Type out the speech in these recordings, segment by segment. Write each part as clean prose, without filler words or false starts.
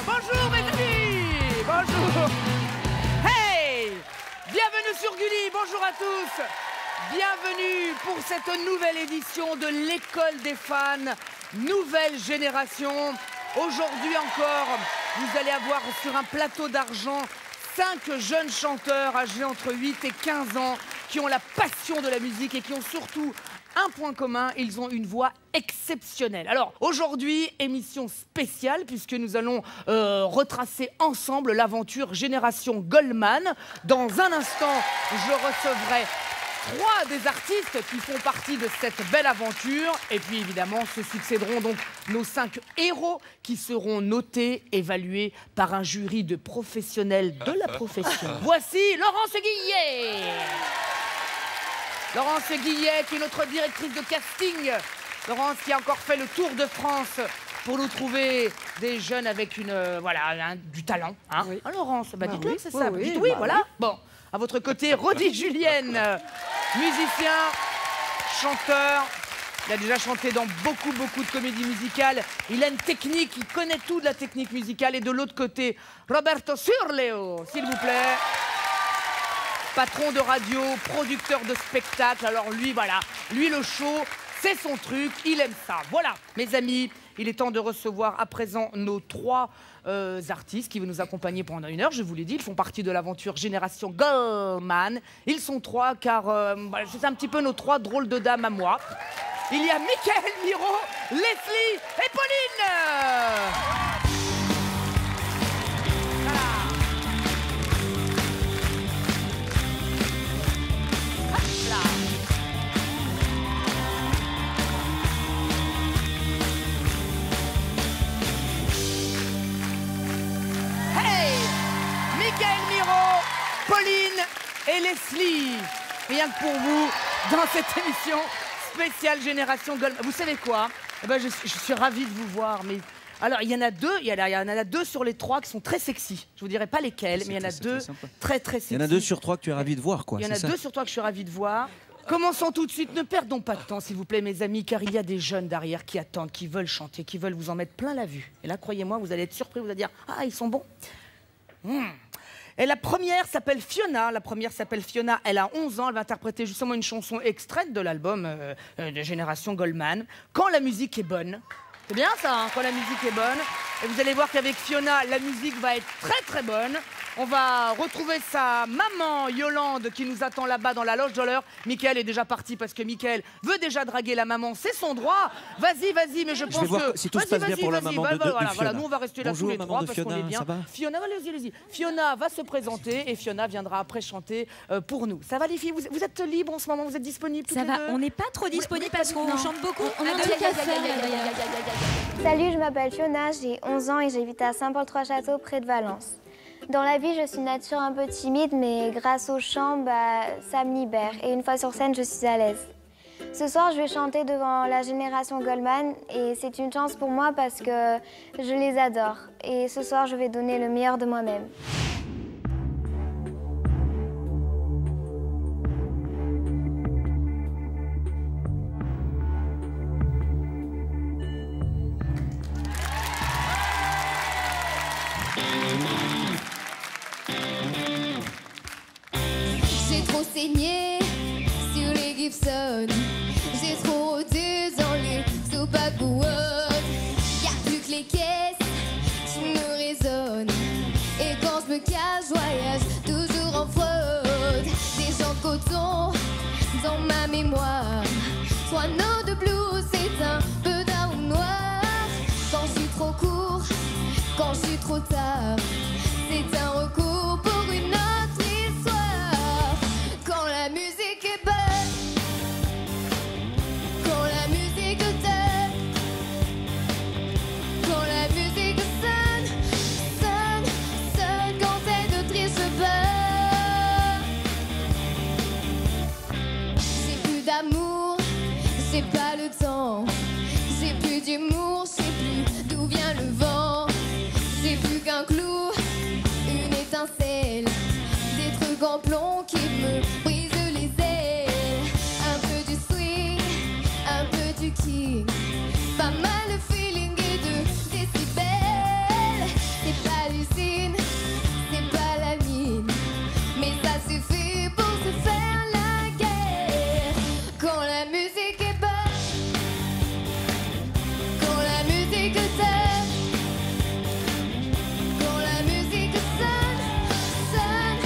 Bonjour mes amis. Bonjour. Hey, bienvenue sur Gulli. Bonjour à tous. Bienvenue pour cette nouvelle édition de l'École des fans, nouvelle génération. Aujourd'hui encore, vous allez avoir sur un plateau d'argent 5 jeunes chanteurs âgés entre 8 et 15 ans qui ont la passion de la musique et qui ont surtout un point commun, ils ont une voix exceptionnelle. Alors aujourd'hui, émission spéciale puisque nous allons retracer ensemble l'aventure Génération Goldman. Dans un instant, je recevrai 3 des artistes qui font partie de cette belle aventure. Et puis évidemment, se succéderont donc nos 5 héros qui seront notés, évalués par un jury de professionnels de la profession. Voici Laurence Guillet. Laurence Guillet, qui est notre directrice de casting. Laurence qui a encore fait le tour de France pour nous trouver des jeunes avec du talent. Hein, oui. Hein, Laurence, dites-le, oui, c'est ça. Oui, dites oui, voilà. Oui. Bon, à votre côté, Rodi Julienne, musicien, chanteur. Il a déjà chanté dans beaucoup de comédies musicales. Il a une technique, il connaît tout de la technique musicale. Et de l'autre côté, Roberto Surleo, s'il vous plaît. Patron de radio, producteur de spectacle. Alors lui, voilà, lui le show, c'est son truc, il aime ça. Voilà, mes amis, il est temps de recevoir à présent nos 3 artistes qui vont nous accompagner pendant 1 heure. Je vous l'ai dit, ils font partie de l'aventure Génération Goldman. Ils sont 3 car c'est un petit peu nos 3 drôles de dames à moi. Il y a Mickaël Miro, Leslie et Pauline. Mickaël Miro, Pauline et Leslie. Rien que pour vous, dans cette émission spéciale Génération Goldman. Vous savez quoi? Je suis ravie de vous voir. Mais alors, il y en a 2, il y en a 2 sur les 3 qui sont très sexy. Je vous dirai pas lesquels, mais il y en a 2 très sexy. Il y en a 2 sur 3 que tu es ravie de voir, quoi. Il y en a 2 sur 3 que je suis ravie de voir. Commençons tout de suite, ne perdons pas de temps s'il vous plaît mes amis, car il y a des jeunes derrière qui attendent, qui veulent chanter, qui veulent vous en mettre plein la vue. Et là, croyez-moi, vous allez être surpris, vous allez dire « Ah, ils sont bons !» Et la première s'appelle Fiona. Elle a 11 ans. Elle va interpréter justement une chanson extraite de l'album de Génération Goldman. Quand la musique est bonne. C'est bien ça, hein, quand la musique est bonne. Et vous allez voir qu'avec Fiona, la musique va être très bonne. On va retrouver sa maman Yolande qui nous attend là-bas dans la loge d'honneur. Mickaël est déjà parti parce que Mickaël veut déjà draguer la maman. C'est son droit. Vas-y, mais je pense que... Si tout se passe bien pour la maman de Fiona. Voilà, nous on va rester là tous les 3 parce qu'on est bien. Fiona, allez-y. Fiona va se présenter et Fiona viendra après chanter pour nous. Ça va les filles? Vous êtes libres en ce moment? Vous êtes disponibles toutes les deux? Ça va, on n'est pas trop disponibles parce qu'on chante beaucoup. Salut, je m'appelle Fiona, j'ai 11 ans et j'habite à Saint-Paul-Trois-Châteaux près de Valence. Dans la vie, je suis nature un peu timide, mais grâce au chant, ça me libère. Et une fois sur scène, je suis à l'aise. Ce soir, je vais chanter devant la Génération Goldman et c'est une chance pour moi parce que je les adore. Et ce soir, je vais donner le meilleur de moi-même. J'ai trop saigné sur les Gibson. J'ai trop rôdé dans les soupapes boîtes. Y'a plus que les caisses qui me résonnent. Et quand je me cache, voyage toujours en fraude. Des gens de coton dans ma mémoire. 3 notes de blues, c'est un peu down noir. Quand je suis trop court, quand je suis trop tard, c'est un recours pour une autre histoire. Quand la musique est bonne, quand la musique donne, quand la musique sonne, quand elle ne triche pas. J'ai plus d'amour, j'ai pas le temps, j'ai plus du du king. Pas mal de feeling et de décibels. C'est pas l'usine, c'est pas la mine, mais ça suffit pour se faire la guerre. Quand la musique est bonne, quand la musique sonne, quand la musique sonne, sonne,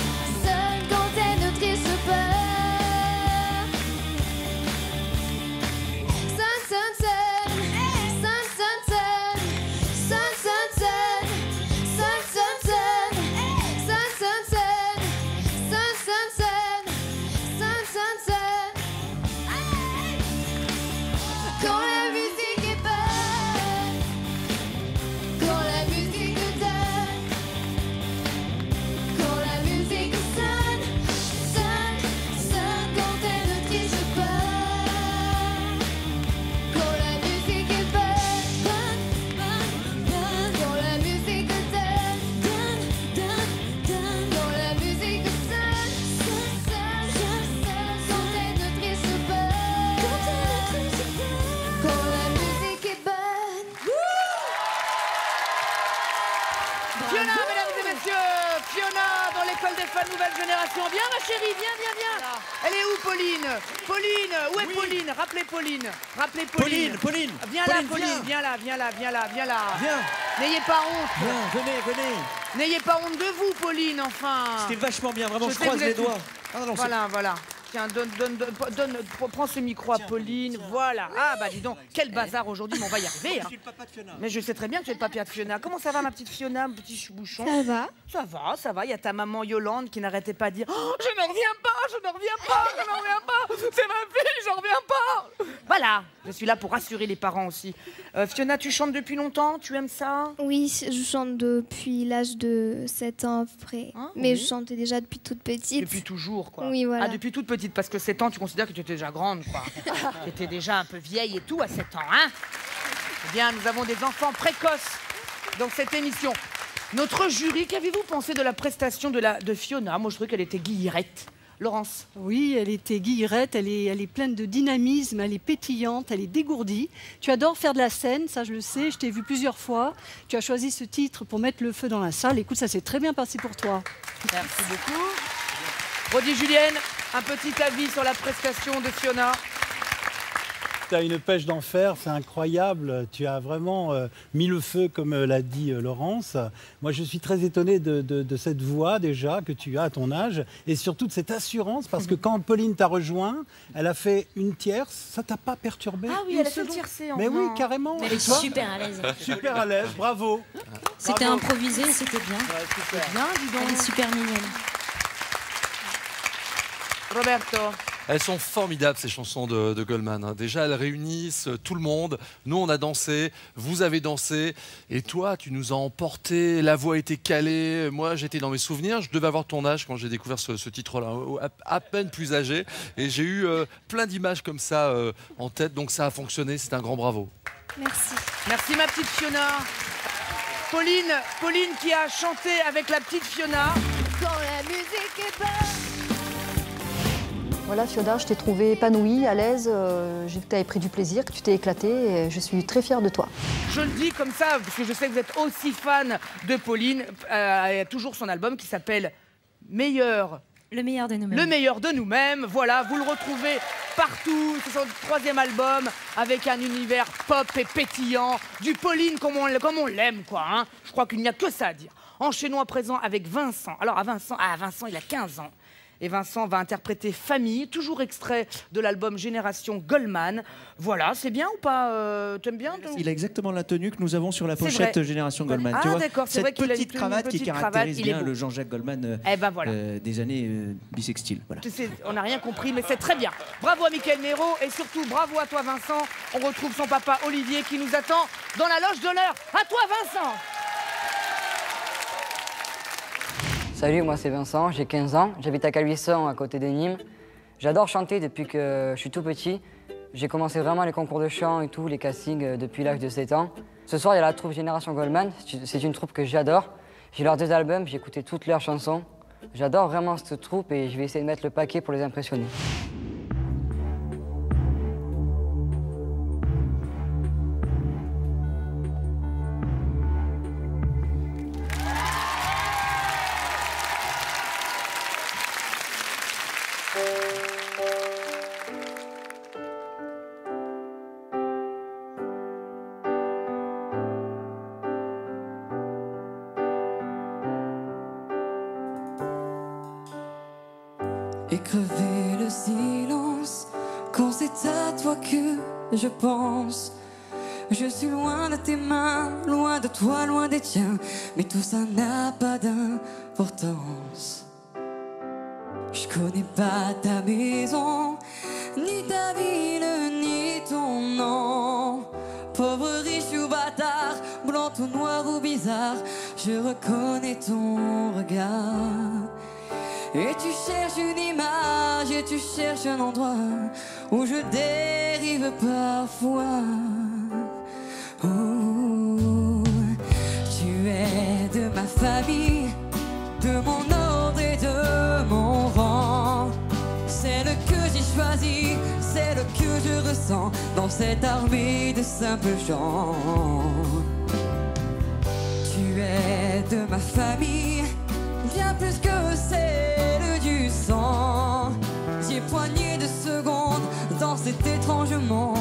sonne, quand elle ne triche pas. Sonne, sonne, sonne, sonne, sonne, sonne, sonne, sonne, sonne, sonne, sonne, sonne, sonne, sonne, sonne, sonne, sonne, sonne, sonne. Quand la musique est bonne, quand la musique donne, quand la musique sonne, sonne, sonne, quand elle ne triche pas. Quand la musique est bonne, bonne, bonne, bonne. Quand la musique donne, donne, donne, donne. Quand la musique sonne, sonne, sonne, sonne, quand elle ne triche pas. Quand elle ne triche pas. Quand la musique est bonne. Fiona, mesdames et messieurs, Fiona dans l'école des fans nouvelle génération. Viens ma chérie, viens, viens, viens. Elle est où Pauline? Pauline, où est Pauline? Rappelez Pauline. Rappelez Pauline. Pauline. Viens là Pauline, viens là, viens là, viens là, viens là. Viens, N'ayez pas honte. viens, venez. N'ayez pas honte de vous Pauline, enfin. C'était vachement bien, vraiment, Je je sais, croise vous les êtes- doigts. Ah non, Voilà, voilà. Tiens, prends ce micro à Pauline. Voilà. Ah bah dis donc, quel bazar aujourd'hui, mais on va y arriver. Hein. Je suis le papa de Fiona. Mais je sais très bien que tu es le papa de Fiona. Comment ça va ma petite Fiona, mon petit chou-bouchon? Ça va? Ça va, ça va. Il y a ta maman Yolande qui n'arrêtait pas de dire oh, je ne reviens pas, je ne reviens pas, je ne reviens pas. C'est ma fille, je ne reviens pas. Voilà, je suis là pour rassurer les parents aussi. Fiona, tu chantes depuis longtemps? Tu aimes ça? Oui, je chante depuis l'âge de 7 ans à peu près. Ah, Mais oui. je chantais déjà depuis toute petite. Depuis toujours, quoi. Oui, voilà. Ah, depuis toute petite, parce que 7 ans, tu considères que tu étais déjà grande, quoi. Tu étais déjà un peu vieille et tout à 7 ans, hein? Eh bien, nous avons des enfants précoces dans cette émission. Notre jury, qu'avez-vous pensé de la prestation de Fiona? Moi, je trouvais qu'elle était guillerette. Laurence? Oui, elle était guillerette, elle est pleine de dynamisme, elle est pétillante, elle est dégourdie. Tu adores faire de la scène, ça je le sais, je t'ai vu plusieurs fois. Tu as choisi ce titre pour mettre le feu dans la salle. Écoute, ça s'est très bien passé pour toi. Merci beaucoup. Rodi Julienne, un petit avis sur la prestation de Fiona? Tu as une pêche d'enfer, c'est incroyable. Tu as vraiment mis le feu, comme l'a dit Laurence. Moi, je suis très étonné de cette voix déjà que tu as à ton âge et surtout de cette assurance parce que quand Pauline t'a rejoint, elle a fait une tierce. Ça t'a pas perturbé? Ah oui, une elle a fait seconde? tiercé en Mais oui, venant. carrément. Elle Et est toi? super à l'aise. Super à l'aise, bravo. C'était Bravo. improvisé, c'était bien. Bien, dis donc. Elle est super mignonne. Roberto? Elles sont formidables, ces chansons de Goldman. hein. Déjà, elles réunissent tout le monde. Nous, on a dansé, vous avez dansé. Et toi, tu nous as emporté. La voix était calée. Moi, j'étais dans mes souvenirs. Je devais avoir ton âge quand j'ai découvert ce titre-là. À peine plus âgé. Et j'ai eu plein d'images comme ça en tête. Donc, ça a fonctionné. C'est un grand bravo. Merci. Merci ma petite Fiona. Pauline qui a chanté avec la petite Fiona. Quand la musique est bonne. Voilà, Fiona, je t'ai trouvée épanouie, à l'aise. J'ai vu que tu avais pris du plaisir, que tu t'es éclatée. Et je suis très fière de toi. Je le dis comme ça, parce que je sais que vous êtes aussi fan de Pauline. Elle a toujours son album qui s'appelle Meilleur. Le meilleur de nous-mêmes. Le meilleur de nous-mêmes. Voilà, vous le retrouvez partout. C'est son 3e album avec un univers pop et pétillant. Du Pauline comme on l'aime, quoi. Hein. Je crois qu'il n'y a que ça à dire. Enchaînons à présent avec Vincent. Alors, Vincent, il a 15 ans. Et Vincent va interpréter Famille, toujours extrait de l'album Génération Goldman. Voilà, c'est bien ou pas? T'aimes bien? Il a exactement la tenue que nous avons sur la C'est pochette vrai. Génération Goldman. Ah, tu vois, d'accord, c'est cette vrai qu'il a petite une cravate petite qui cravate, caractérise il est bien beau. le Jean-Jacques Goldman Eh ben voilà. des années bissextiles. Voilà. On n'a rien compris, mais c'est très bien. Bravo à Mickaël Nero et surtout bravo à toi Vincent. On retrouve son papa Olivier qui nous attend dans la loge d'honneur. À toi Vincent. Salut, moi c'est Vincent, j'ai 15 ans, j'habite à Caluisson à côté de Nîmes. J'adore chanter depuis que je suis tout petit. J'ai commencé vraiment les concours de chant et tout, les castings depuis l'âge de 7 ans. Ce soir, il y a la troupe Génération Goldman, c'est une troupe que j'adore. J'ai leurs 2 albums, j'ai écouté toutes leurs chansons. J'adore vraiment cette troupe et je vais essayer de mettre le paquet pour les impressionner. et crever le silence quand c'est à toi que je pense. Je suis loin de tes mains, loin de toi, loin des tiens, mais tout ça n'a pas d'importance. Je connais pas ta maison, ni ta ville, ni ton nom. Pauvre, riche ou bâtard, blanc ou noir ou bizarre, je reconnais ton regard. Et tu cherches une image, et tu cherches un endroit où je dérive parfois. Oh, tu es de ma famille, de mon ordre et de mon rang. C'est le que j'ai choisi, c'est le que je ressens dans cette armée de simples gens. Tu es de ma famille, bien plus que celle du sang. J'ai poigné de secondes dans cet étrange monde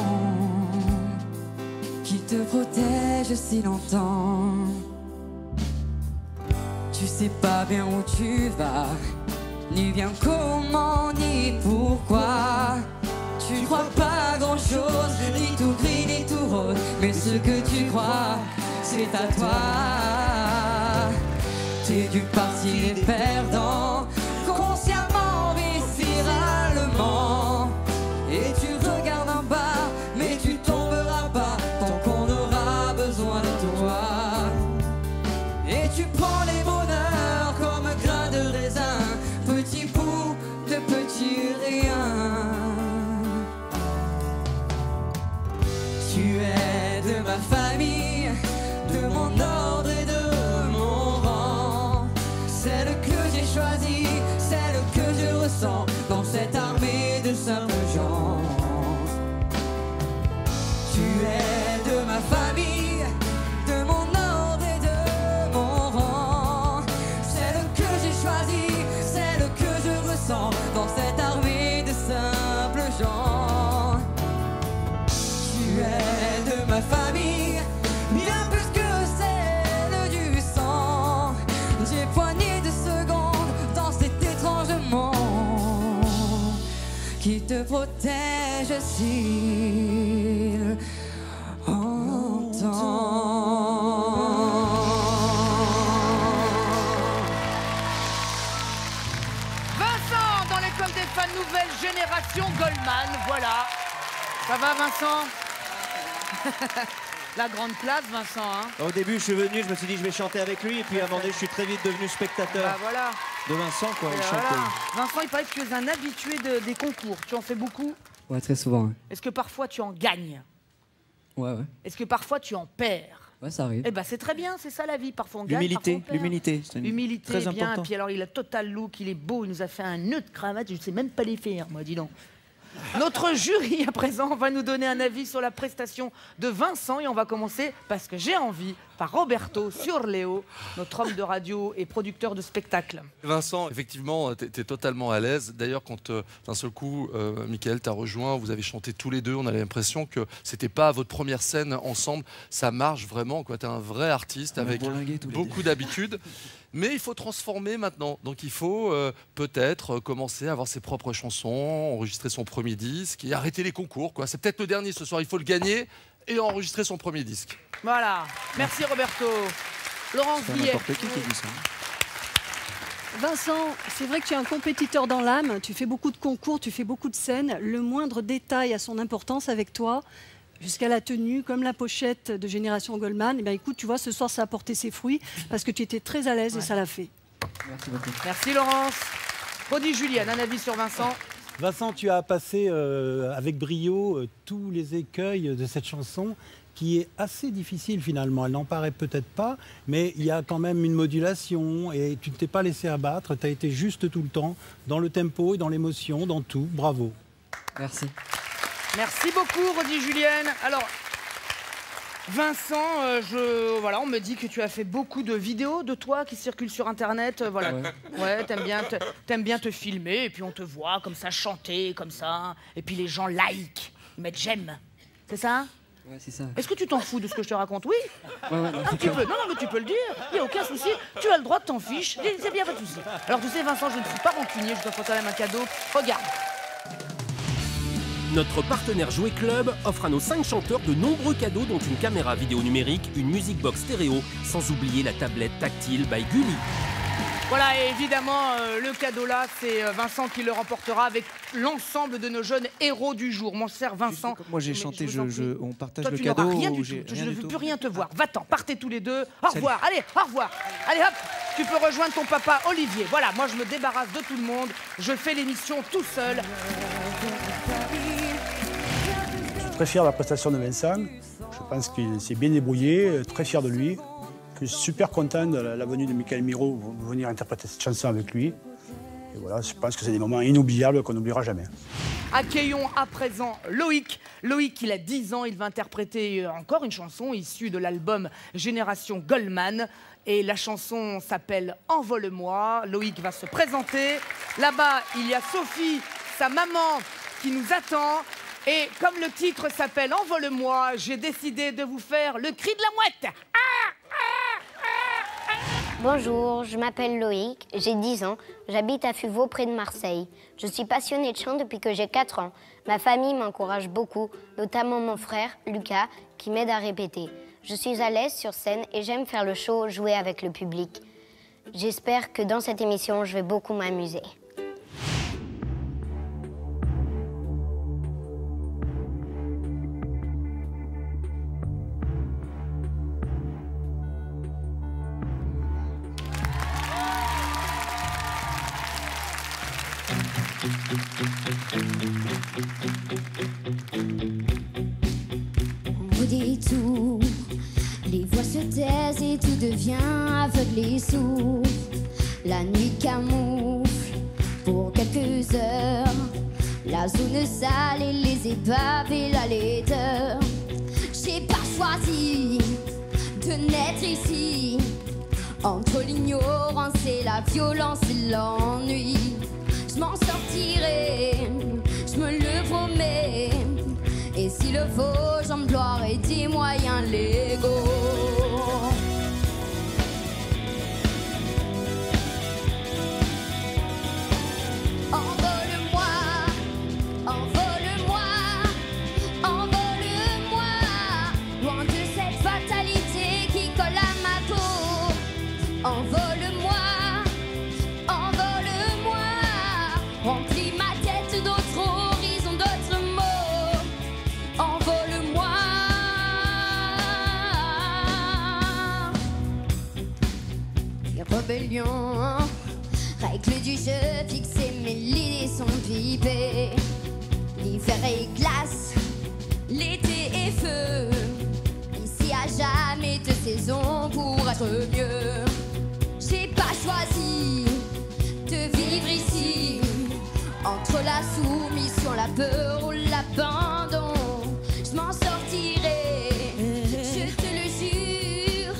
qui te protège si longtemps. Tu sais pas bien où tu vas, ni bien comment, ni pourquoi. Tu crois pas grand chose, ni tout gris, ni tout rose, mais ce que tu crois, c'est à toi. T'es du parti des perdants, consciemment mais viscéralement. Et tu regardes en bas, mais tu tomberas pas tant qu'on aura besoin de toi. Et tu prends les bonheurs comme un grain de raisin, petit bout de petit rien. Tu es de ma famille, de mon ordre et de mon rang. C'est le que j'ai choisi, c'est le que je ressens dans cette armée de simples gens. Tu es de ma famille, de mon ordre et de mon rang. C'est le que j'ai choisi, c'est le que je ressens dans cette armée de simples gens. Tu es de ma famille, bien plus que celle du sang. J'ai poigné de secondes dans cet étrange monde qui te protège si longtemps. Vincent, dans l'école des fans nouvelle génération Goldman, voilà. Ça va Vincent? La grande place, Vincent. Hein. Au début, je suis venu, je me suis dit je vais chanter avec lui, et puis à un moment donné, je suis très vite devenu spectateur Bah voilà. de Vincent, quoi. Il Voilà. chantait. Vincent, il paraît que tu es un habitué des concours. Tu en fais beaucoup? Ouais, très souvent. Ouais, Est-ce que parfois tu en gagnes? ouais. Est-ce que parfois tu en perds? Ouais, ça arrive. Eh ben c'est très bien, c'est ça la vie. Parfois on gagne, L'humilité, parfois on perd. l'humilité, c'est Humilité, très bien. important. Et puis alors il a total look, il est beau, il nous a fait un nœud de cravate, je ne sais même pas les faire, moi, dis donc. Notre jury, à présent, va nous donner un avis sur la prestation de Vincent. Et on va commencer, parce que j'ai envie, par Roberto Surleo, notre homme de radio et producteur de spectacle. Vincent, effectivement, tu es totalement à l'aise. D'ailleurs, quand d'un seul coup, Mickaël t'a rejoint, vous avez chanté tous les deux, on avait l'impression que c'était pas votre première scène ensemble. Ça marche vraiment, tu es un vrai artiste avec beaucoup d'habitude. Mais il faut transformer maintenant. Donc il faut peut-être commencer à avoir ses propres chansons, enregistrer son premier disque et arrêter les concours, quoi. C'est peut-être le dernier ce soir, il faut le gagner et enregistrer son premier disque. Voilà. Merci Roberto. Laurence C'est Guillet. n'importe qui dit ça. Vincent, c'est vrai que tu es un compétiteur dans l'âme, tu fais beaucoup de concours, tu fais beaucoup de scènes. Le moindre détail a son importance avec toi, jusqu'à la tenue, comme la pochette de Génération Goldman. Eh bien, écoute, tu vois, ce soir, ça a porté ses fruits parce que tu étais très à l'aise et ça l'a fait. Merci beaucoup. Merci Laurence. Rodi Julienne, un avis sur Vincent? Vincent, tu as passé avec brio tous les écueils de cette chanson qui est assez difficile finalement. Elle n'en paraît peut-être pas, mais il y a quand même une modulation et tu ne t'es pas laissé abattre. Tu as été juste tout le temps dans le tempo et dans l'émotion, dans tout. Bravo. Merci. Merci beaucoup, Rodi Julienne. Alors, Vincent, voilà, on me dit que tu as fait beaucoup de vidéos de toi qui circulent sur Internet. Voilà. Ouais, t'aimes bien te filmer et puis on te voit comme ça chanter, comme ça. Et puis les gens like, ils mettent j'aime. C'est ça? Ouais, c'est ça. Est-ce que tu t'en fous de ce que je te raconte? Oui. Ouais, Non, mais tu peux le dire. Il n'y a aucun souci. Tu as le droit de t'en fiche. C'est bien, pas de souci. Alors, tu sais, Vincent, je ne suis pas rancunier. Je t'offre quand même un cadeau. Regarde. Notre partenaire Jouet Club offre à nos 5 chanteurs de nombreux cadeaux, dont une caméra vidéo numérique, une music box stéréo, sans oublier la tablette tactile by Gulli. Voilà, et évidemment, le cadeau là, c'est Vincent qui le remportera avec l'ensemble de nos jeunes héros du jour. Mon cher Vincent. Moi j'ai chanté, on partage toi, le tu cadeau. Rien du tout. Je ne veux plus rien te voir. Va-t'en, partez tous les deux. Au revoir, allez, au revoir. Allez hop, tu peux rejoindre ton papa Olivier. Voilà, moi je me débarrasse de tout le monde. Je fais l'émission tout seul. Je suis très fier de la prestation de Vincent. Je pense qu'il s'est bien débrouillé, très fier de lui. Je suis super content de la venue de Michael Miro pour venir interpréter cette chanson avec lui. Et voilà, je pense que c'est des moments inoubliables qu'on n'oubliera jamais. Accueillons à présent Loïc. Loïc, il a 10 ans, il va interpréter encore une chanson issue de l'album Génération Goldman. Et la chanson s'appelle Envole-moi. Loïc va se présenter. Là-bas, il y a Sophie, sa maman, qui nous attend. Et comme le titre s'appelle Envole-moi, j'ai décidé de vous faire le cri de la mouette. Bonjour, je m'appelle Loïc, j'ai 10 ans, j'habite à Fuveau près de Marseille. Je suis passionnée de chant depuis que j'ai 4 ans. Ma famille m'encourage beaucoup, notamment mon frère, Lucas, qui m'aide à répéter. Je suis à l'aise sur scène et j'aime faire le show, jouer avec le public. J'espère que dans cette émission, je vais beaucoup m'amuser. Au détour, les voix se taisent et tout devient aveugle et sourd. La nuit camoufle pour quelques heures la zone sale et les épaves et la laideur. J'ai pas choisi de naître ici, entre l'ignorance et la violence et l'ennui. Je m'en sortirai, je me le promets. Et s'il le faut, j'emploierai des moyens légaux. Envole-moi, envole-moi, envole-moi, loin de cette fatalité qui colle à ma peau. Envole-moi, envole-moi, remplis ma tête d'autres horizons, d'autres mots. Envole-moi. Rébellion, règle du jeu fixée, mes idées sont pipées. L'hiver est glace, l'été est feu. Ici à jamais de saison pour être mieux. J'ai pas choisi de vivre ici, entre la soumission, la peur ou l'abandon. Je m'en sortirai, je te le jure.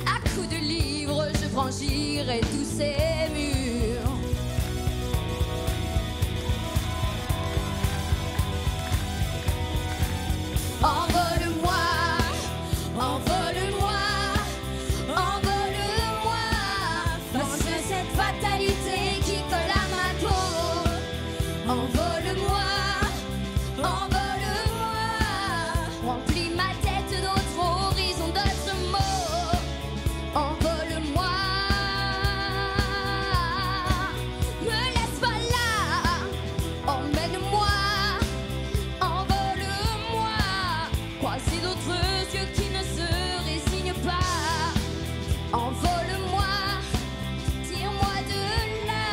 À coups de livres, je franchirai tous ces murs. Envole-moi, envole-moi, envole-moi, loin de cette fatalité qui colle à ma peau. Envole-moi, envole-moi, remplis ma tête d'autres horizons, d'autres mots. Envole-moi, me laisse pas là, emmène-moi, envole-moi, croiser d'autres yeux qui ne se résignent pas. Envole-moi, tire-moi de là,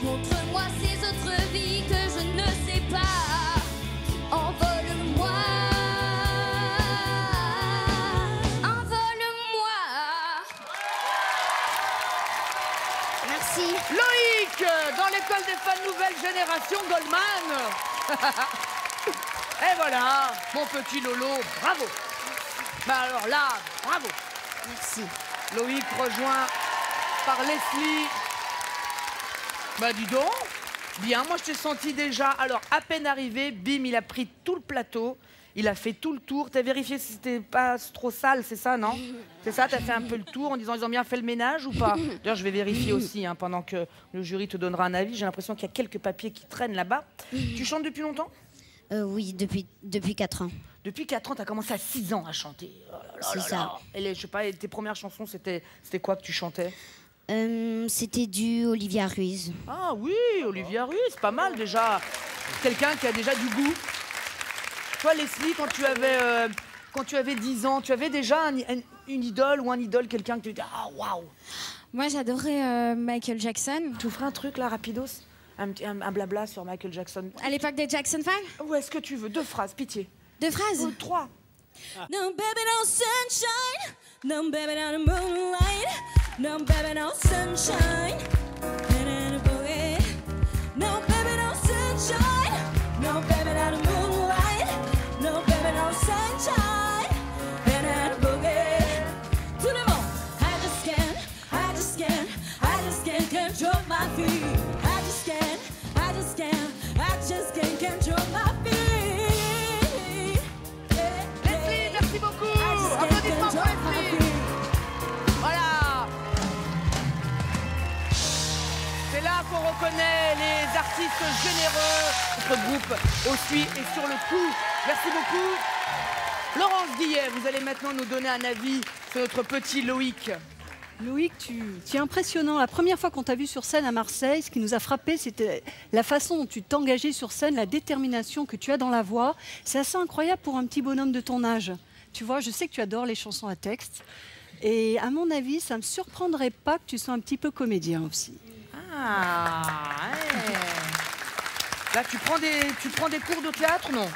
montre-moi ces autres vies que je ne sais pas. Envole-moi, envole-moi. Merci. Loïc, dans l'école des fans nouvelle génération Goldman. Et voilà, mon petit Lolo, bravo. Bah alors là, bravo. Merci. Loïc rejoint par Leslie. Bah dis donc, bien, moi je t'ai senti déjà. Alors à peine arrivé, bim, il a pris tout le plateau. Il a fait tout le tour. T'as vérifié si c'était pas trop sale, c'est ça, non? C'est ça, t'as fait un peu le tour en disant ils ont bien fait le ménage ou pas? D'ailleurs, je vais vérifier aussi hein, pendant que le jury te donnera un avis. J'ai l'impression qu'il y a quelques papiers qui traînent là-bas. Tu chantes depuis longtemps? Oui, depuis 4 ans. Depuis 4 ans, t'as commencé à 6 ans à chanter. Oh là là C'est là ça. là. Et je sais pas, et tes premières chansons, c'était quoi que tu chantais? C'était du Olivia Ruiz. Ah oui, Olivia Ruiz, pas mal déjà. Quelqu'un qui a déjà du goût. Toi, Leslie, quand tu avais 10 ans, tu avais déjà une idole ou un idole, quelqu'un que tu dis « Ah, waouh !» Moi, j'adorais Michael Jackson. Tu feras un truc, là, rapidos? Un blabla sur Michael Jackson. À l'époque des Jackson 5? Où est-ce que tu veux? 2 phrases, pitié. 2 phrases? 3. No baby, no sunshine. No baby, no moonlight. No baby, no sunshine. No baby, no sunshine. No baby, no moonlight. No baby, no sunshine. And a boogie. Tout le monde. I just can't control my feet. I just can't control my feet. Leslie, merci beaucoup. Applaudissements pour Leslie. Voilà. C'est là qu'on reconnaît les artistes généreux. Notre groupe aussi est sur le coup. Merci beaucoup. Laurence Guillet, vous allez maintenant nous donner un avis sur notre petit Loïc. Loïc, tu es impressionnant. La première fois qu'on t'a vu sur scène à Marseille, ce qui nous a frappé, c'était la façon dont tu t'engageais sur scène, la détermination que tu as dans la voix. C'est assez incroyable pour un petit bonhomme de ton âge. Tu vois, je sais que tu adores les chansons à texte. Et à mon avis, ça ne me surprendrait pas que tu sois un petit peu comédien aussi. Ah, ouais. Là, tu prends des cours de théâtre, non?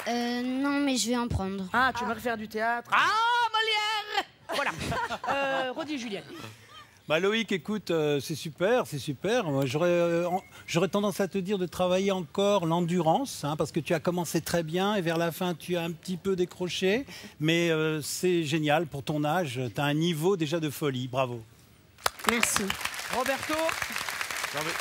Non, mais je vais en prendre. Ah, tu veux faire du théâtre? Ah, Molière! Voilà. Redis, Julien. Bah Loïc, écoute, c'est super, c'est super. Moi, j'aurais tendance à te dire de travailler encore l'endurance, hein, parce que tu as commencé très bien et vers la fin, tu as un petit peu décroché. Mais c'est génial pour ton âge. Tu as un niveau déjà de folie. Bravo. Merci. Roberto? Non, mais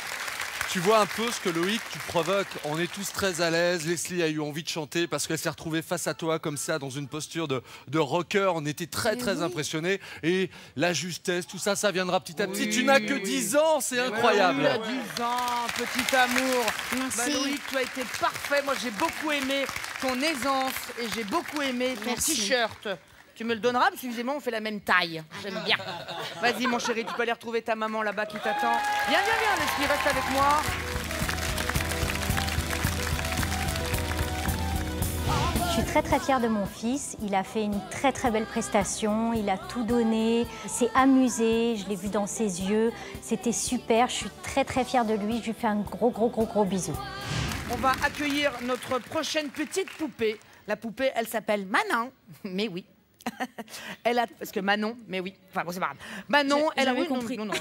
tu vois un peu ce que Loïc, tu provoques. On est tous très à l'aise. Leslie a eu envie de chanter parce qu'elle s'est retrouvée face à toi comme ça, dans une posture de rocker. On était très impressionnés. Et la justesse, tout ça, ça viendra petit à petit. Tu n'as que 10 ans, c'est incroyable. Oui, à 10 ans, petit amour. Merci. Bah, Loïc, tu as été parfait. Moi, j'ai beaucoup aimé ton aisance et j'ai beaucoup aimé ton t-shirt. Tu me le donneras, parce qu'évidemment, on fait la même taille. J'aime bien. Vas-y, mon chéri, tu peux aller retrouver ta maman là-bas qui t'attend. Viens, Leslie, reste avec moi. Je suis très fière de mon fils. Il a fait une très belle prestation. Il a tout donné. Il s'est amusé. Je l'ai vu dans ses yeux. C'était super. Je suis très fière de lui. Je lui fais un gros bisou. On va accueillir notre prochaine petite poupée. La poupée, elle s'appelle Manon. Mais oui. Parce que Manon, mais oui. Enfin, bon, c'est pas grave. Manon, elle a compris. Non.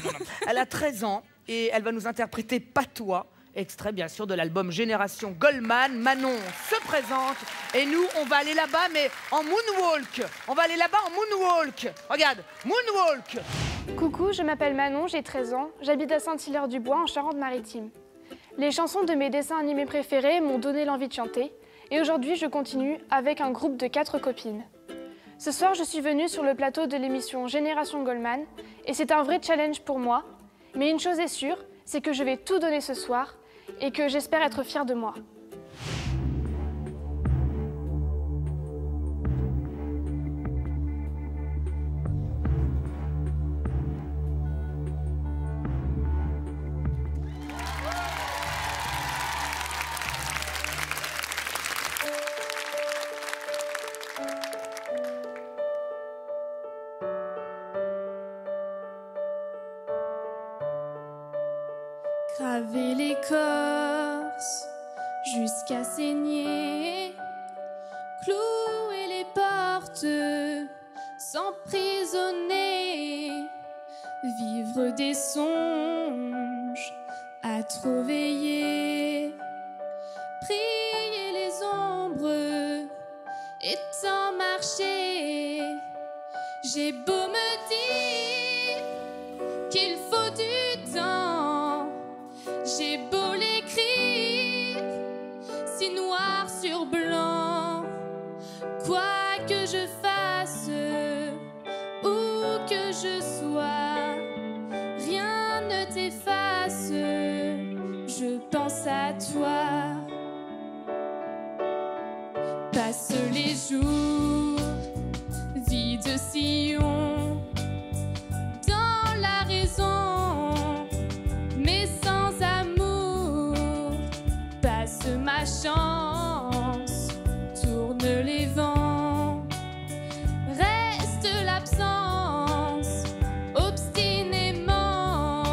Elle a 13 ans et elle va nous interpréter Patois. Extrait, bien sûr, de l'album Génération Goldman. Manon se présente et nous, on va aller là-bas, mais en moonwalk. On va aller là-bas en moonwalk. Regarde, moonwalk. Coucou, je m'appelle Manon, j'ai 13 ans. J'habite à Saint-Hilaire-du-Bois, en Charente-Maritime. Les chansons de mes dessins animés préférés m'ont donné l'envie de chanter. Et aujourd'hui, je continue avec un groupe de 4 copines. Ce soir, je suis venue sur le plateau de l'émission Génération Goldman. Et c'est un vrai challenge pour moi. Mais une chose est sûre, c'est que je vais tout donner ce soir et que j'espère être fière de moi. Graver l'écorce jusqu'à saigner, clouer les portes, s'emprisonner, vivre des songes à trop veiller, prier les ombres et tant marcher. J'ai beau me dire qu'il faut du temps, j'ai beau l'écrire si noir sur blanc, je fasse, où que je sois, rien ne t'efface, je pense à toi. Passent les jours, vie de sillon, dans la raison, mais sans amour. Passe ma chance, tourne les vents, reste l'absence, obstinément.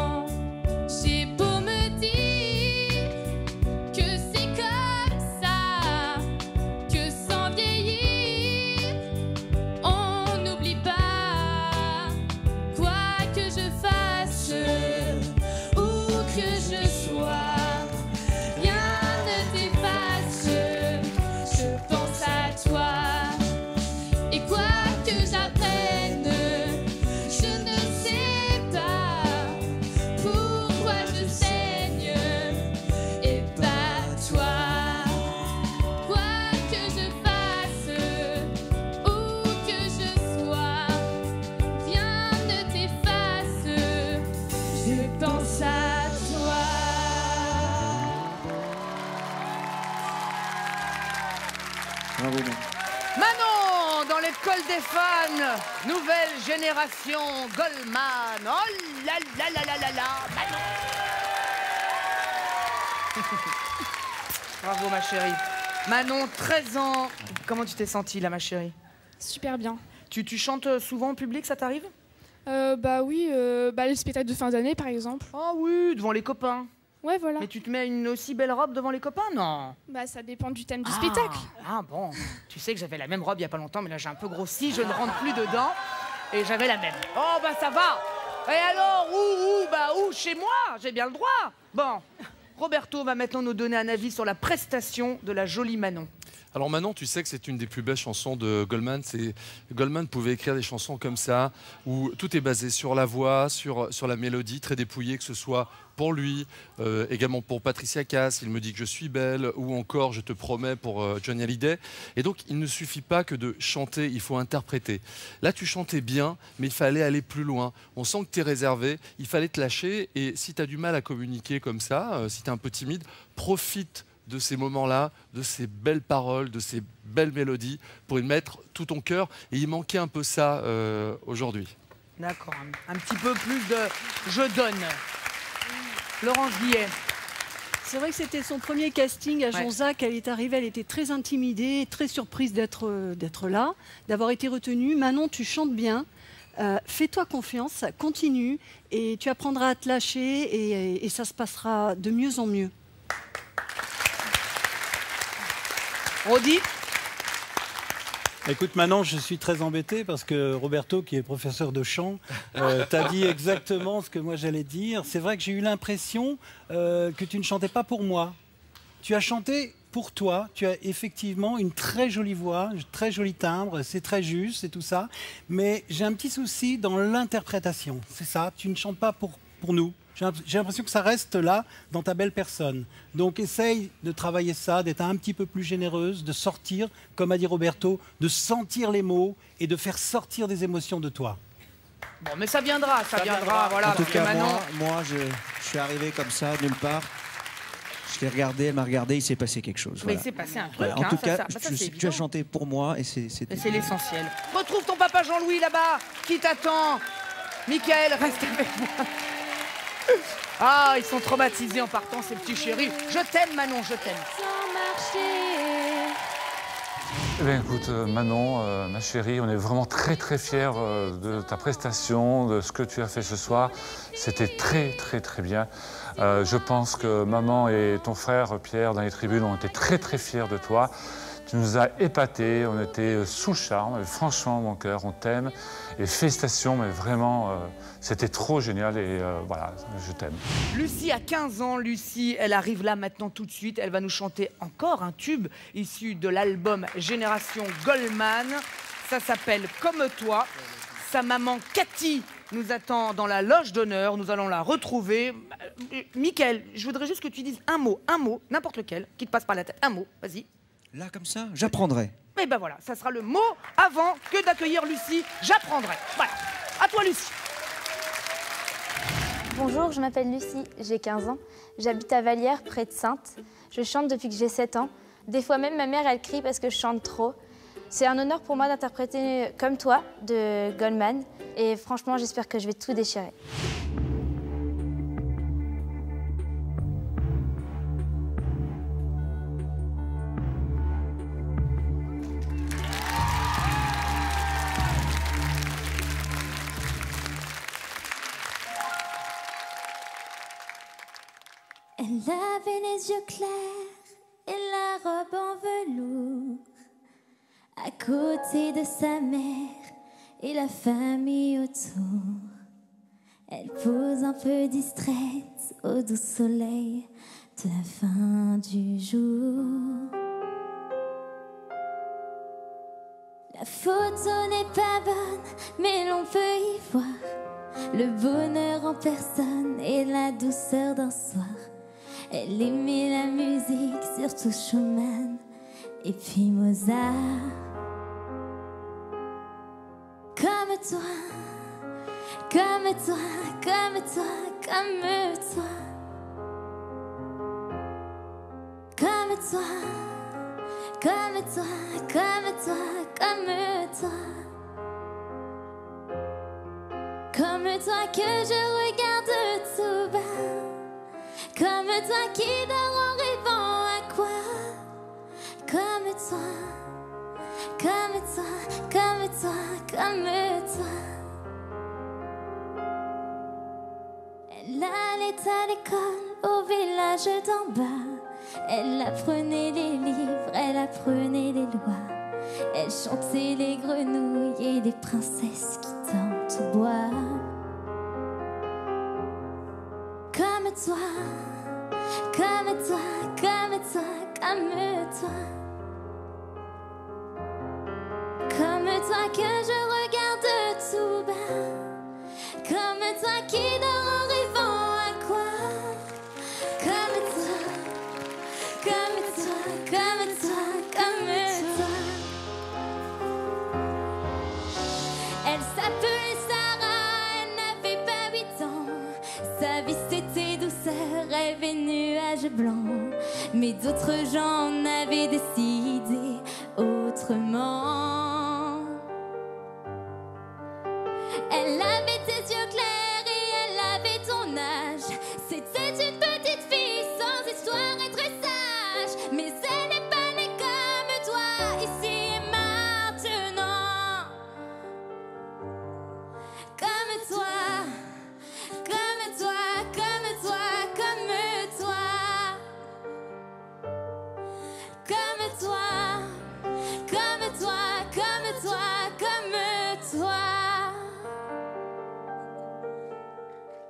J'ai beau me dire que c'est comme ça, que sans vieillir, on n'oublie pas. Quoi que je fasse, où que je sois, rien ne t'efface, je pense à toi. Et quoi que j'apprenne, je ne sais pas pourquoi je saigne et pas toi. Quoi que je fasse, où que je sois, rien ne t'efface, je pense à toi. Bravo, Manon. Manon, dans l'école des fans, nouvelle génération Goldman. Oh là là là là là là, Manon. Bravo ma chérie. Manon, 13 ans. Comment tu t'es sentie là ma chérie? Super bien. Tu chantes souvent en public, ça t'arrive? Bah oui, les spectacles de fin d'année par exemple. Ah oui, devant les copains. Ouais, voilà. Mais tu te mets une aussi belle robe devant les copains? Non. Bah ça dépend du thème du spectacle. Ah bon, tu sais que j'avais la même robe il y a pas longtemps, mais là j'ai un peu grossi, je ne rentre plus dedans. Et j'avais la même. Oh bah ça va. Et alors, où chez moi, j'ai bien le droit. Bon, Roberto va maintenant nous donner un avis sur la prestation de la jolie Manon. Alors Manon, tu sais que c'est une des plus belles chansons de Goldman. Goldman pouvait écrire des chansons comme ça, où tout est basé sur la voix, sur la mélodie, très dépouillée, que ce soit pour lui, également pour Patricia Cass, Il me dit que je suis belle, ou encore Je te promets pour Johnny Hallyday. Et donc, il ne suffit pas que de chanter, il faut interpréter. Là, tu chantais bien, mais il fallait aller plus loin. On sent que tu es réservé, il fallait te lâcher. Et si tu as du mal à communiquer comme ça, si tu es un peu timide, profite de ces moments-là, de ces belles paroles, de ces belles mélodies, pour y mettre tout ton cœur. Et il manquait un peu ça aujourd'hui. D'accord, un petit peu plus de je donne. Laurence Guillet. C'est vrai que c'était son premier casting à Jonzac. Elle est arrivée, elle était très intimidée, très surprise d'être là, d'avoir été retenue. Manon, tu chantes bien. Fais-toi confiance, ça continue et tu apprendras à te lâcher et ça se passera de mieux en mieux. Rodi. Écoute, Manon, je suis très embêté parce que Roberto, qui est professeur de chant, t'a dit exactement ce que moi j'allais dire. C'est vrai que j'ai eu l'impression que tu ne chantais pas pour moi. Tu as chanté pour toi. Tu as effectivement une très jolie voix, un très joli timbre, c'est très juste, c'est tout ça. Mais j'ai un petit souci dans l'interprétation. C'est ça, tu ne chantes pas pour nous. J'ai l'impression que ça reste là, dans ta belle personne. Donc essaye de travailler ça, d'être un petit peu plus généreuse, de sortir, comme a dit Roberto, de sentir les mots et de faire sortir des émotions de toi. Bon, mais ça viendra, voilà. En tout cas, Manon... moi je suis arrivé comme ça, nulle part. Je l'ai regardé, elle m'a regardé, il s'est passé quelque chose. Mais voilà. il s'est passé un truc. Voilà. En tout cas, tu tu as chanté pour moi et c'est l'essentiel. Retrouve ton papa Jean-Louis là-bas, qui t'attend. Michael, reste avec moi. Ah, ils sont traumatisés en partant, ces petits chéris. Je t'aime, Manon, je t'aime. Eh bien, écoute, Manon, ma chérie, on est vraiment très très fiers de ta prestation, de ce que tu as fait ce soir. C'était très très très bien. Je pense que maman et ton frère Pierre dans les tribunes ont été très très fiers de toi. Tu nous as épatés, on était sous le charme. Et franchement, mon cœur, on t'aime. Et félicitations, mais vraiment, c'était trop génial et voilà, je t'aime. Lucie a 15 ans. Lucie, elle arrive là maintenant tout de suite. Elle va nous chanter encore un tube issu de l'album Génération Goldman. Ça s'appelle Comme toi. Sa maman Cathy nous attend dans la loge d'honneur. Nous allons la retrouver. Mickaël, je voudrais juste que tu dises un mot, n'importe lequel, qui te passe par la tête. Un mot, vas-y. Là, comme ça, j'apprendrai. Et ben voilà, ça sera le mot avant que d'accueillir Lucie. J'apprendrai. Voilà. À toi, Lucie. Bonjour, je m'appelle Lucie, j'ai 15 ans. J'habite à Vallières, près de Saintes. Je chante depuis que j'ai 7 ans. Des fois même, ma mère, elle crie parce que je chante trop. C'est un honneur pour moi d'interpréter Comme toi de Goldman. Et franchement, j'espère que je vais tout déchirer. Elle avait les yeux clairs et la robe en velours. À côté de sa mère et la famille autour. Elle pose un peu distraite au doux soleil de la fin du jour. La photo n'est pas bonne, mais l'on peut y voir le bonheur en personne et la douceur d'un soir. Elle aimait la musique, surtout Schumann et puis Mozart. Comme toi, comme toi, comme toi, comme toi. Comme toi, comme toi, comme toi, comme toi. Comme toi que je regarde tout bas. Comme toi qui dort en rêvant à quoi? Comme toi, comme toi, comme toi, comme toi. Elle allait à l'école au village d'en bas. Elle apprenait les livres, elle apprenait les lois. Elle chantait les grenouilles et les princesses qui dorment au bois. Comme toi, comme toi, comme toi, comme toi. Comme toi que je regarde tout bas. Comme toi qui dort en rêvant à quoi? Comme toi, comme toi, comme toi, comme toi. Elle s'appelait Sarah, elle n'avait pas 8 ans. Sa vie c'était douceur, rêve et nuages blancs. Mais d'autres gens en avaient décidé autrement. Elle avait tes yeux clairs et elle avait ton âge. C'était une petite fille sans histoire et très sage. Mais elle n'est pas née comme toi, ici et maintenant. Comme toi, comme toi, comme toi, comme toi. Comme toi, comme toi, comme toi, comme toi.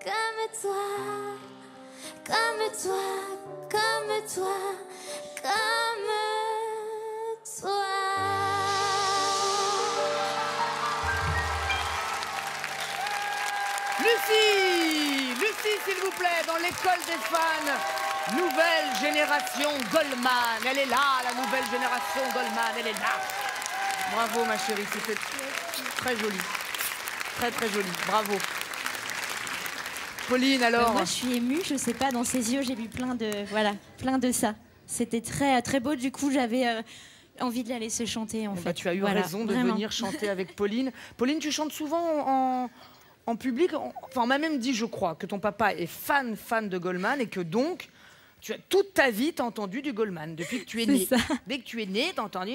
Comme toi, comme toi, comme toi, comme toi. Lucie, s'il vous plaît, dans l'école des fans. Nouvelle génération Goldman. Elle est là, la nouvelle génération Goldman. Elle est là. Bravo, ma chérie. C'était très joli. Très, très joli. Bravo. Pauline, alors? Moi, je suis émue. Je sais pas, dans ses yeux, j'ai vu plein de ça. C'était très, très beau. Du coup, j'avais envie de la laisser chanter, en fait. Bah, tu as eu raison de venir chanter avec Pauline. Pauline, tu chantes souvent en public. Enfin, on m'a même dit, je crois, que ton papa est fan de Goldman et que donc, tu as toute ta vie, t'as entendu du Goldman depuis que tu es née. Dès que tu es née, t'as entendu.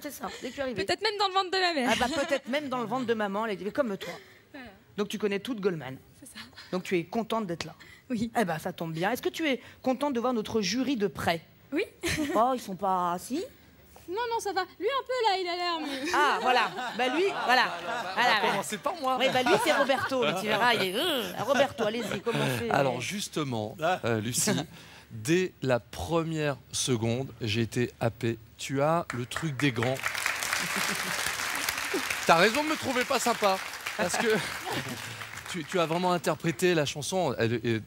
C'est ça. Dès que tu es arrivée. Peut-être même dans le ventre de ma mère. Ah bah, peut-être même dans le ventre de maman. Elle dit comme toi. Voilà. Donc tu connais tout de Goldman. C'est ça. Donc tu es contente d'être là. Oui. Eh ben ça tombe bien. Est-ce que tu es contente de voir notre jury de près? Oui. Oh, ils sont pas assis? Non, ça va. Lui, un peu, là, il a l'air mieux. Ah, voilà. Bah lui, voilà. Commencez par moi. Oui, bah lui, c'est Roberto. Tu verras, il est... Roberto, allez-y, commencez. Alors justement, Lucie, dès la première seconde, j'ai été happé. Tu as le truc des grands. T'as raison de me trouver pas sympa. Parce que tu as vraiment interprété la chanson.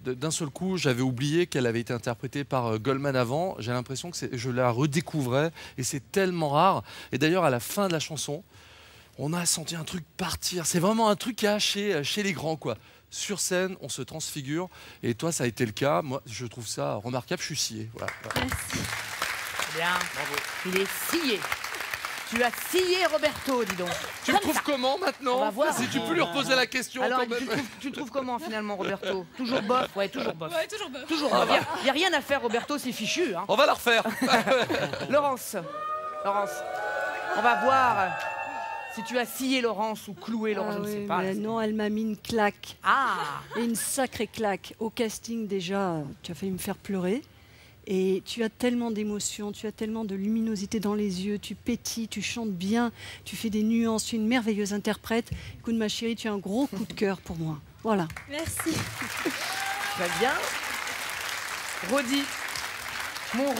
D'un seul coup, j'avais oublié qu'elle avait été interprétée par Goldman avant. J'ai l'impression que je la redécouvrais et c'est tellement rare. Et d'ailleurs, à la fin de la chanson, on a senti un truc partir. C'est vraiment un truc chez les grands, quoi. Sur scène, on se transfigure. Et toi, ça a été le cas. Moi, je trouve ça remarquable. Je suis scié. Voilà. Merci. Bien. Bravo. Il est scié. Tu as scié Roberto, dis donc. Tu le trouves comment maintenant? On va voir. Si tu peux lui reposer la question. Alors, quand même. tu le trouves comment finalement, Roberto? Toujours bof? Ouais, toujours bof. Ouais, toujours bof. Toujours bof. Il n'y a rien à faire, Roberto, c'est fichu. Hein. On va la refaire. Laurence, on va voir si tu as scié Laurence ou cloué Laurence, je ne sais pas. Non, elle m'a mis une claque. Ah! Et une sacrée claque. Au casting, déjà, tu as failli me faire pleurer. Et tu as tellement d'émotions, tu as tellement de luminosité dans les yeux, tu pétilles, tu chantes bien, tu fais des nuances, tu es une merveilleuse interprète. Écoute, ma chérie, tu as un gros coup de cœur pour moi. Voilà. Merci. Très bien. Rodi, mon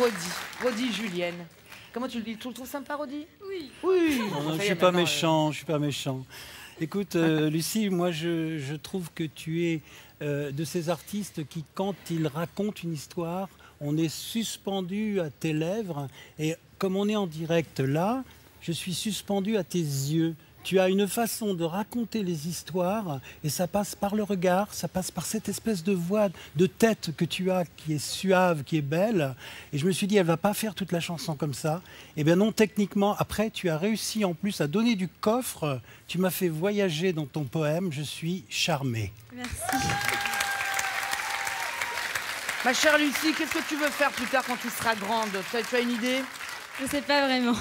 Rodi Julienne. Comment tu le dis? Tu le trouves sympa, Rodi? Oui. Oui. Non, je ne suis pas méchant, je suis pas méchant. Écoute, Lucie, moi, je trouve que tu es de ces artistes qui, quand ils racontent une histoire, on est suspendu à tes lèvres. Et comme on est en direct là, je suis suspendu à tes yeux. Tu as une façon de raconter les histoires et ça passe par le regard, ça passe par cette espèce de voix, de tête que tu as qui est suave, qui est belle. Et je me suis dit, elle ne va pas faire toute la chanson comme ça. Eh bien non, techniquement, après, tu as réussi en plus à donner du coffre. Tu m'as fait voyager dans ton poème. Je suis charmé. Merci. Ma chère Lucie, qu'est-ce que tu veux faire plus tard quand tu seras grande? Tu as une idée? Je sais pas vraiment.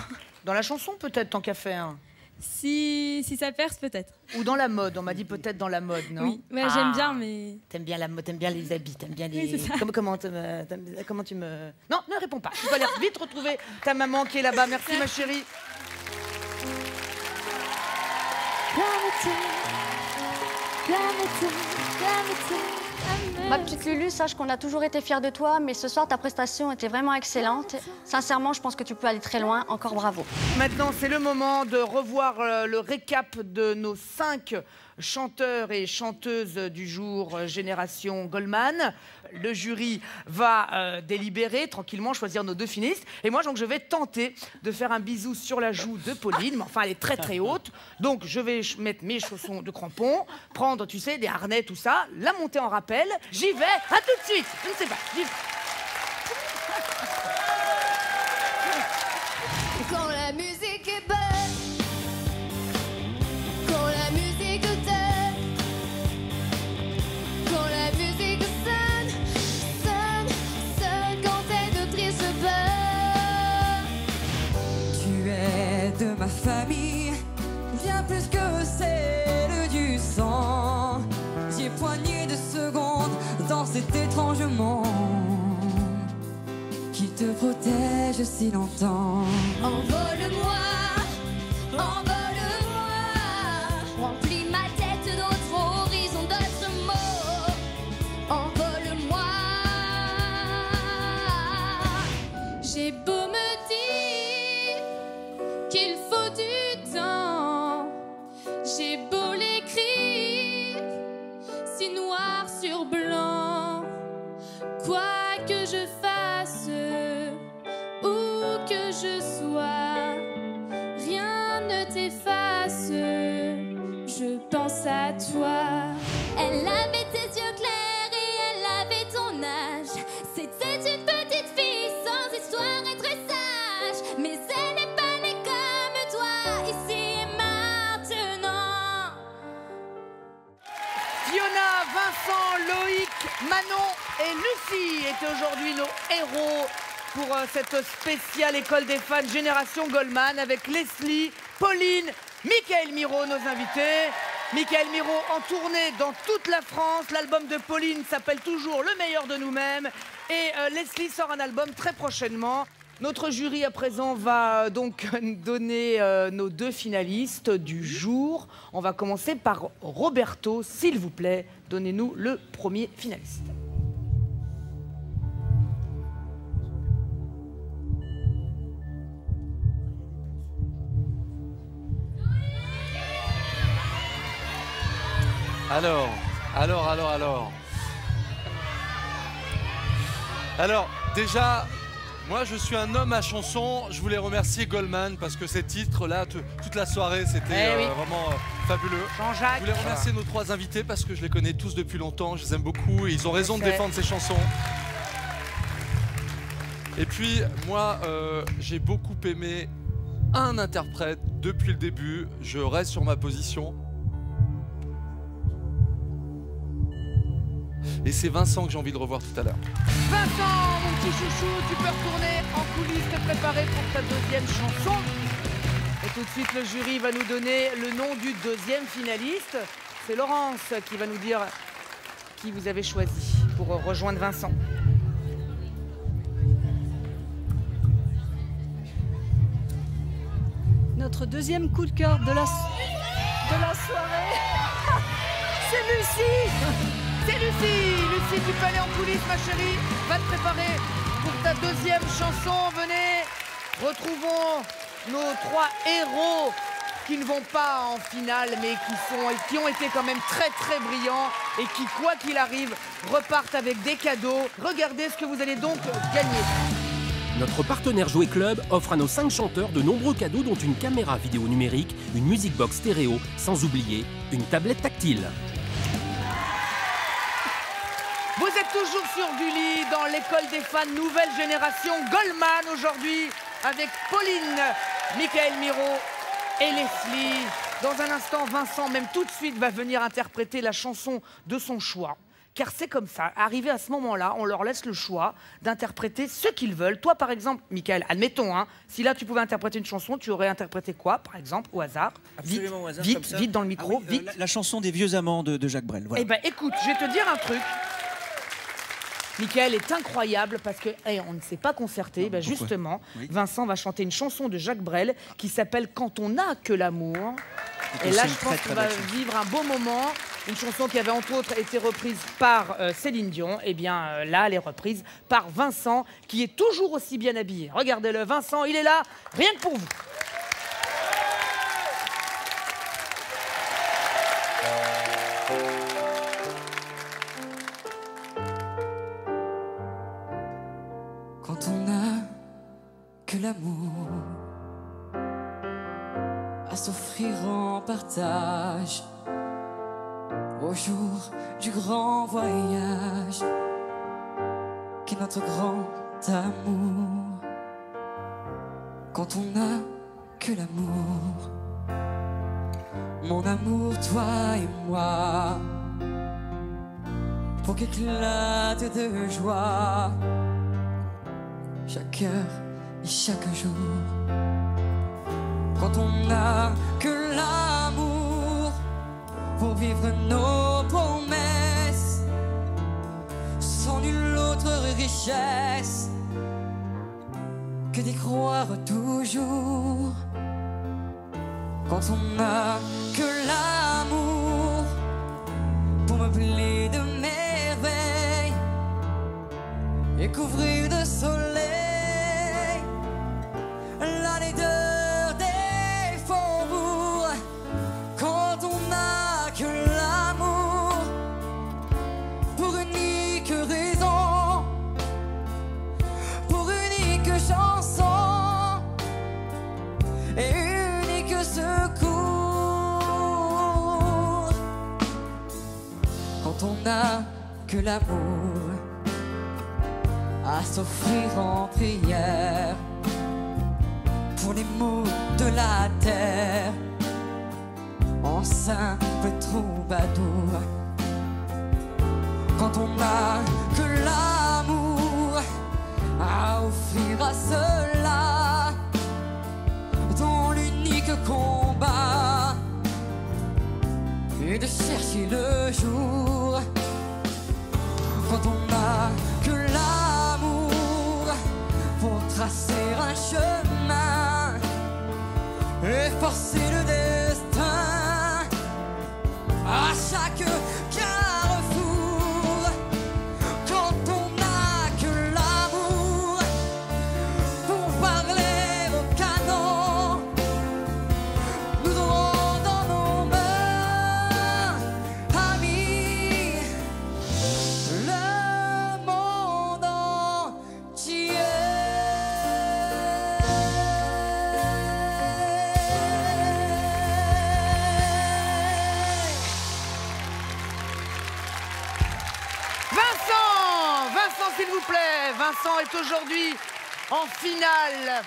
Dans la chanson peut-être, tant qu'à faire. Si ça perce, peut-être. Ou dans la mode, on m'a dit peut-être dans la mode, non? Oui, ouais, j'aime bien, mais... T'aimes bien la mode, t'aimes bien les habits, t'aimes bien les... Oui, c'est ça. Comment tu me... Non, ne réponds pas. Tu vas aller vite retrouver ta maman qui est là-bas. Merci, ma chérie. Ma petite Lulu, sache qu'on a toujours été fiers de toi, mais ce soir, ta prestation était vraiment excellente. Sincèrement, je pense que tu peux aller très loin. Encore bravo. Maintenant, c'est le moment de revoir le récap de nos 5 chanteurs et chanteuses du jour Génération Goldman. Le jury va délibérer tranquillement, choisir nos 2 finalistes. Et moi, donc, je vais tenter de faire un bisou sur la joue de Pauline. Mais enfin, elle est très très haute. Donc, je vais mettre mes chaussons de crampons, prendre, tu sais, des harnais, tout ça, la monter en rappel. J'y vais. À tout de suite. Je ne sais pas. J'y vais. Quand la musique est bonne, quand la musique t'aime, quand la musique sonne, quand elle ne triche pas. Tu es de ma famille, bien plus que celle du sang. J'ai poigné de secondes dans cet étrange monde qui te protège si longtemps. Envole-moi, remplis ma tête d'autres horizons, d'autres mots. Envole-moi. J'ai beau me dire qu'il faut du temps, j'ai beau l'écrire si noir sur blanc, quoi que je fasse, où que je sois, rien ne t'efface, je pense à toi. Elle avait tes yeux clairs et elle avait ton âge. C'était une petite fille sans histoire et très sage, mais elle n'est pas née comme toi, ici et maintenant. Fiona, Vincent, Loïc, Manon et Lucie étaient aujourd'hui nos héros pour cette spéciale École des fans Génération Goldman avec Leslie, Pauline, Michael Miro, nos invités. Michael Miro en tournée dans toute la France. L'album de Pauline s'appelle toujours Le meilleur de nous-mêmes. Et Leslie sort un album très prochainement. Notre jury à présent va donc donner nos 2 finalistes du jour. On va commencer par Roberto, s'il vous plaît. Donnez-nous le premier finaliste. Alors, Alors, déjà, moi je suis un homme à chanson. Je voulais remercier Goldman parce que ces titres-là, toute la soirée, c'était vraiment fabuleux. Jean-Jacques. Je voulais remercier nos 3 invités parce que je les connais tous depuis longtemps. Je les aime beaucoup et ils ont raison de défendre ces chansons. Et puis, moi, j'ai beaucoup aimé un interprète depuis le début. Je reste sur ma position. Et c'est Vincent que j'ai envie de revoir tout à l'heure. Vincent, mon petit chouchou, tu peux retourner en coulisses te préparer pour ta deuxième chanson. Et tout de suite, le jury va nous donner le nom du deuxième finaliste. C'est Laurence qui va nous dire qui vous avez choisi pour rejoindre Vincent. Notre deuxième coup de cœur de la soirée, c'est Lucie. C'est Lucie. Lucie, tu peux aller en coulisses, ma chérie. Va te préparer pour ta deuxième chanson. Venez, retrouvons nos 3 héros qui ne vont pas en finale, mais qui ont été quand même très très brillants et qui, quoi qu'il arrive, repartent avec des cadeaux. Regardez ce que vous allez donc gagner. Notre partenaire Jouet Club offre à nos 5 chanteurs de nombreux cadeaux dont une caméra vidéo numérique, une music box stéréo, sans oublier une tablette tactile. Vous êtes toujours sur Gulli, dans l'école des fans nouvelle génération Goldman aujourd'hui, avec Pauline, Michael Miro et Leslie. Dans un instant, Vincent, même tout de suite, va venir interpréter la chanson de son choix. Car c'est comme ça, arrivé à ce moment-là, on leur laisse le choix d'interpréter ce qu'ils veulent. Toi, par exemple, Michael, admettons, hein, si là tu pouvais interpréter une chanson, tu aurais interprété quoi, par exemple, au hasard? Absolument au hasard, vite, comme ça. vite dans le micro, vite. La chanson des vieux amants de Jacques Brel. Voilà. Eh ben, écoute, je vais te dire un truc. Michael est incroyable parce que on ne s'est pas concerté. Ben justement, Vincent va chanter une chanson de Jacques Brel qui s'appelle « Quand on n'a que l'amour ». Et là, je pense qu'on va vivre un beau moment. Une chanson qui avait entre autres été reprise par Céline Dion. Et bien là, elle est reprise par Vincent, qui est toujours aussi bien habillé. Regardez-le, Vincent, il est là, rien que pour vous. Quand on n'a que l'amour à s'offrir en partage au jour du grand voyage qu'est notre grand amour. Quand on n'a que l'amour, mon amour, toi et moi, pour qu'éclate de joie chaque heure et chaque jour. Quand on n'a que l'amour pour vivre nos promesses, sans nulle autre richesse que d'y croire toujours. Quand on n'a que l'amour pour meubler de merveilles et couvrir de soleil la laideur des faubourgs. Quand on n'a que l'amour pour unique raison, pour unique chanson et unique secours. Quand on n'a que l'amour à s'offrir en prière pour les maux de la terre, en simple troubadour. Quand on n'a que l'amour à offrir à ceux-là dont l'unique combat est de chercher le jour. Quand on n'a que l'amour pour tracer un chemin et forcer le destin à chaque carrefour. Quand on n'a que l'amour pour parler au canon, nous aurons dans nos mains amis Vincent est aujourd'hui en finale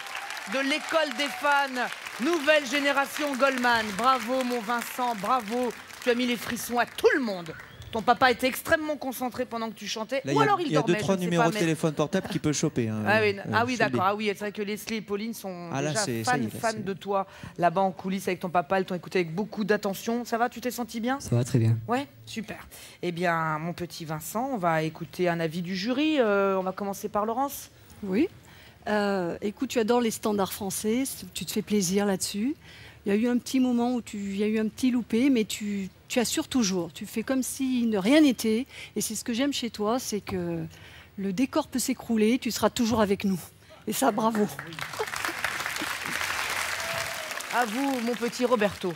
de l'école des fans, nouvelle génération Goldman. Bravo mon Vincent, bravo. Tu as mis les frissons à tout le monde. Ton papa était extrêmement concentré pendant que tu chantais, Là, ou alors il y a dormait. 2-3 numéros de téléphone portable qu'il peut choper. Hein, ah oui, d'accord. Ah oui, c'est vrai que Leslie et Pauline sont déjà fans de toi là-bas en coulisses avec ton papa. Elles t'ont écouté avec beaucoup d'attention. Ça va, tu t'es senti bien? Ça va très bien. Ouais, super. Eh bien, mon petit Vincent, on va écouter un avis du jury. On va commencer par Laurence. Oui. Écoute, tu adores les standards français, tu te fais plaisir là-dessus. Il y a eu un petit moment où il y a eu un petit loupé, mais tu assures toujours. Tu fais comme si rien n'était. Et c'est ce que j'aime chez toi, c'est que le décor peut s'écrouler, tu seras toujours avec nous. Et ça, bravo. À vous, mon petit Roberto.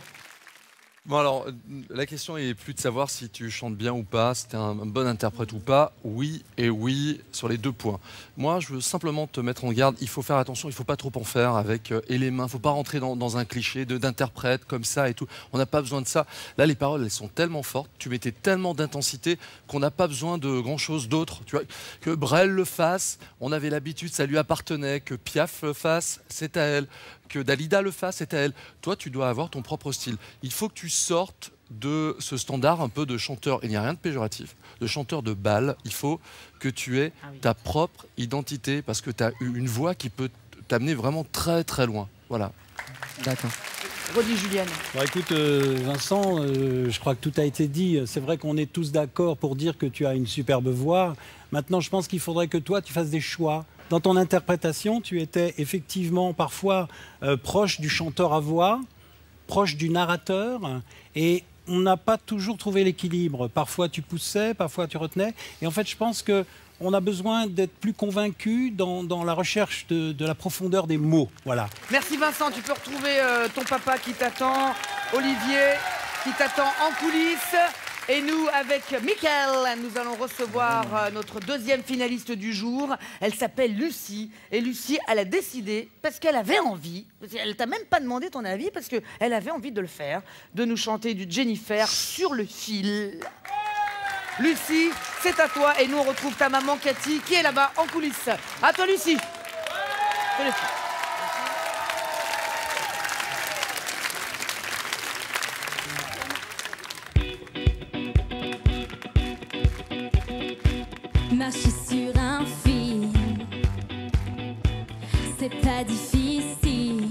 Bon alors, la question est plus de savoir si tu chantes bien ou pas, si tu es un bon interprète ou pas. Oui et oui sur les 2 points. Moi, je veux simplement te mettre en garde. Il faut faire attention, il ne faut pas trop en faire avec et les mains. Il ne faut pas rentrer dans un cliché d'interprète comme ça et tout. On n'a pas besoin de ça. Là, les paroles, elles sont tellement fortes. Tu mettais tellement d'intensité qu'on n'a pas besoin de grand-chose d'autre. Tu vois, que Brel le fasse, on avait l'habitude, ça lui appartenait. Que Piaf le fasse, c'est à elle. Que Dalida le fasse, c'est à elle. Toi, tu dois avoir ton propre style. Il faut que tu sortes de ce standard un peu de chanteur, il n'y a rien de péjoratif, de chanteur de bal. Il faut que tu aies ta propre identité parce que tu as une voix qui peut t'amener vraiment très très loin. Voilà. D'accord. Rodi Julienne. Bon, écoute, Vincent, je crois que tout a été dit. C'est vrai qu'on est tous d'accord pour dire que tu as une superbe voix. Maintenant, je pense qu'il faudrait que toi, tu fasses des choix. Dans ton interprétation, tu étais effectivement parfois proche du chanteur à voix, proche du narrateur, et on n'a pas toujours trouvé l'équilibre. Parfois tu poussais, parfois tu retenais, et en fait je pense qu'on a besoin d'être plus convaincu dans la recherche de la profondeur des mots. Voilà. Merci Vincent, tu peux retrouver ton papa qui t'attend, Olivier qui t'attend en coulisses. Et nous, avec Mickaël, nous allons recevoir notre deuxième finaliste du jour. Elle s'appelle Lucie. Et Lucie, elle a décidé, parce qu'elle avait envie, elle t'a même pas demandé ton avis, parce qu'elle avait envie de le faire, de nous chanter du Jennifer sur le fil. Lucie, c'est à toi. Et nous, on retrouve ta maman Cathy, qui est là-bas en coulisses. À toi, Lucie. Marcher sur un fil, c'est pas difficile.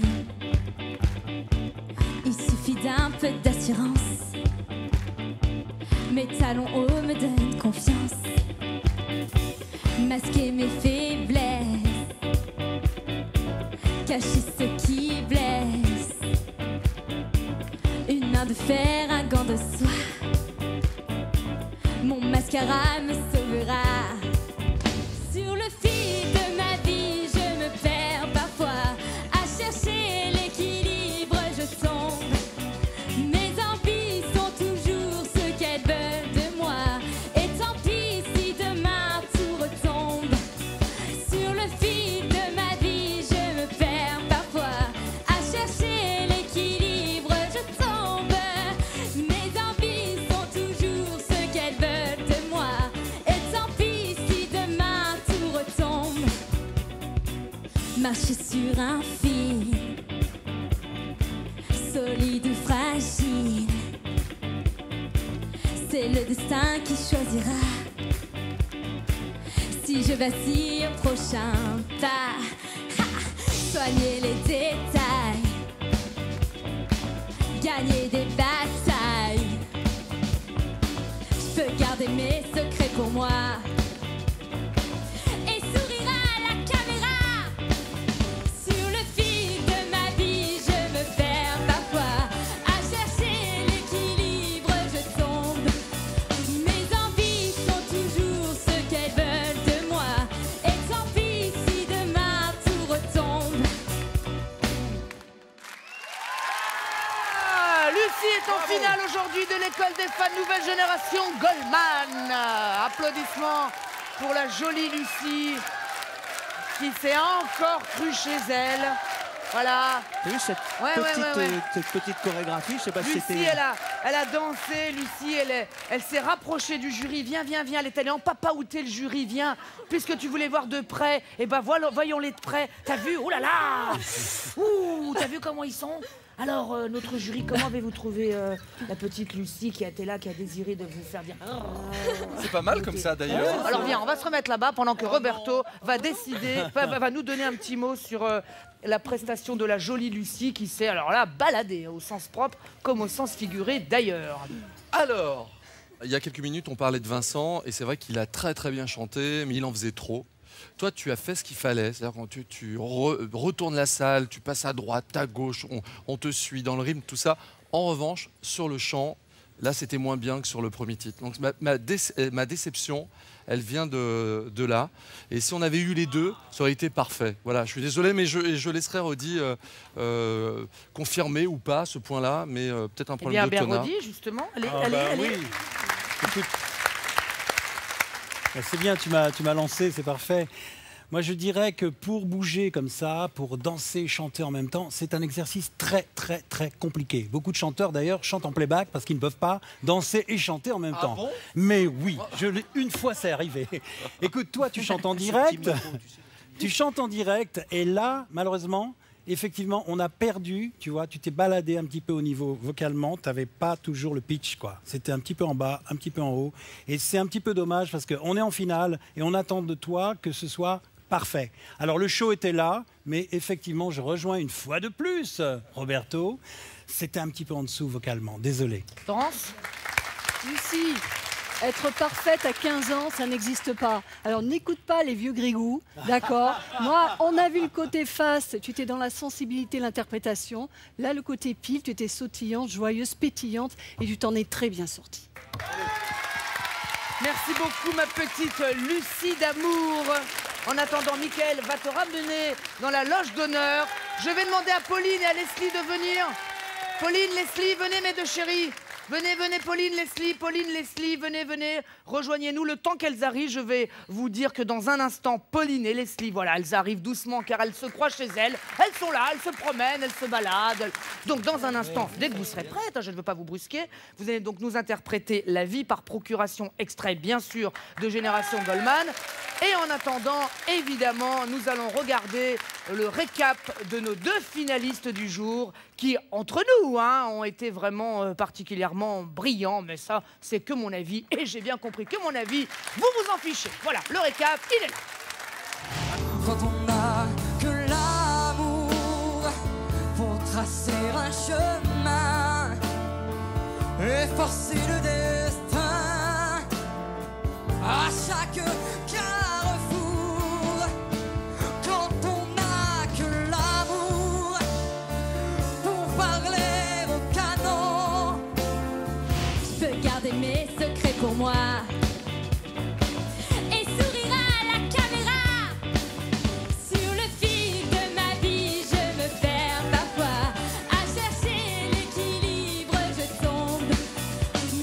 Il suffit d'un peu d'assurance. Mes talons hauts me donnent confiance. Masquer mes faiblesses, cacher ce qui blesse. Une main de fer, un gant de soie. Mon mascara me sauvera. Sur le fil de ma vie, je me perds parfois. À chercher l'équilibre, je tombe. Mes envies sont toujours ce qu'elles veulent de moi. Et tant pis si demain tout retombe. Sur le fil de ma vie, je me perds parfois. À chercher l'équilibre, je tombe. Mes envies sont toujours ce qu'elles veulent de moi. Et tant pis si demain tout retombe. Marcher sur un fil, solide ou fragile, c'est le destin qui choisira. Si je vacille au prochain pas, soigner les détails, gagner des batailles. Je peux garder mes secrets pour moi. Et sourire à la caméra. Sur le fil de ma vie, je me perds parfois. À chercher l'équilibre, je tombe. Mes envies sont toujours ce qu'elles veulent de moi. Et tant pis si demain tout retombe. Lucie est en finale aujourd'hui de l'école des fans nouvelle génération Goldman. Applaudissements pour la jolie Lucie qui s'est encore crue chez elle. Voilà. T'as vu cette, cette petite chorégraphie? Je sais pas si Lucie, c'était... elle a dansé. Lucie, elle s'est rapprochée du jury. Viens, viens, viens. Elle est allée en papaouter le jury. Viens. Puisque tu voulais voir de près, eh ben voyons-les de près. T'as vu? Oh là là! Ouh, t'as vu comment ils sont? Alors, notre jury, comment avez-vous trouvé la petite Lucie qui a été là, qui a désiré de vous faire dire... C'est pas mal comme ça, d'ailleurs. Alors viens, on va se remettre là-bas pendant que Roberto va décider, va nous donner un petit mot sur la prestation de la jolie Lucie qui s'est, alors là, baladée au sens propre comme au sens figuré d'ailleurs. Alors, il y a quelques minutes, on parlait de Vincent et c'est vrai qu'il a très très bien chanté, mais il en faisait trop. Toi, tu as fait ce qu'il fallait, c'est-à-dire quand tu retournes la salle, tu passes à droite, à gauche, on te suit dans le rythme, tout ça. En revanche, sur le chant, là, c'était moins bien que sur le premier titre. Donc ma déception, elle vient de là. Et si on avait eu les deux, ça aurait été parfait. Voilà, je suis désolé, mais je laisserai Rodi confirmer ou pas ce point-là, mais peut-être un problème de tonal. Rodi, justement, allez. Oui. Écoute, c'est bien, tu m'as lancé, c'est parfait. Moi, je dirais que pour bouger comme ça, pour danser, chanter en même temps, c'est un exercice très, très, très compliqué. Beaucoup de chanteurs, d'ailleurs, chantent en playback parce qu'ils ne peuvent pas danser et chanter en même temps. Bon? Mais oui, une fois, c'est arrivé. Écoute, toi, tu chantes en direct. Tu chantes en direct. Et là, malheureusement, effectivement, on a perdu, tu vois, tu t'es baladé un petit peu au niveau vocalement, tu n'avais pas toujours le pitch, quoi. C'était un petit peu en bas, un petit peu en haut. Et c'est un petit peu dommage parce qu'on est en finale et on attend de toi que ce soit parfait. Alors, le show était là, mais effectivement, je rejoins une fois de plus, Roberto. C'était un petit peu en dessous vocalement, désolé. Florence? Lucie, être parfaite à 15 ans, ça n'existe pas. Alors n'écoute pas les vieux grigous, d'accord? Moi, on a vu le côté face, tu étais dans la sensibilité, l'interprétation. Là, le côté pile, tu étais sautillante, joyeuse, pétillante, et tu t'en es très bien sortie. Merci beaucoup, ma petite Lucie d'amour. En attendant, Mickaël va te ramener dans la loge d'honneur. Je vais demander à Pauline et à Leslie de venir. Pauline, Leslie, venez mes deux chéris. Venez, venez, Pauline, Leslie, venez, rejoignez-nous. Le temps qu'elles arrivent, je vais vous dire que dans un instant, Pauline et Leslie, voilà, elles arrivent doucement car elles se croient chez elles. Elles sont là, elles se promènent, elles se baladent. Donc dans un instant, dès que vous serez prêtes, je ne veux pas vous brusquer, vous allez donc nous interpréter La vie par procuration, extrait bien sûr de Génération Goldman. Et en attendant, évidemment, nous allons regarder le récap de nos deux finalistes du jour qui, entre nous, ont été vraiment particulièrement brillants. Mais ça, c'est que mon avis. Et j'ai bien compris que mon avis, vous vous en fichez. Voilà, le récap, il est là. Quand on n'a que l'amour pour tracer un chemin et forcer le destin à chaque carrefour, quand on n'a que l'amour pour parler au canon, Je peux garder mes secrets pour moi et sourire à la caméra. Sur le fil de ma vie, je me perds parfois à chercher l'équilibre, je tombe.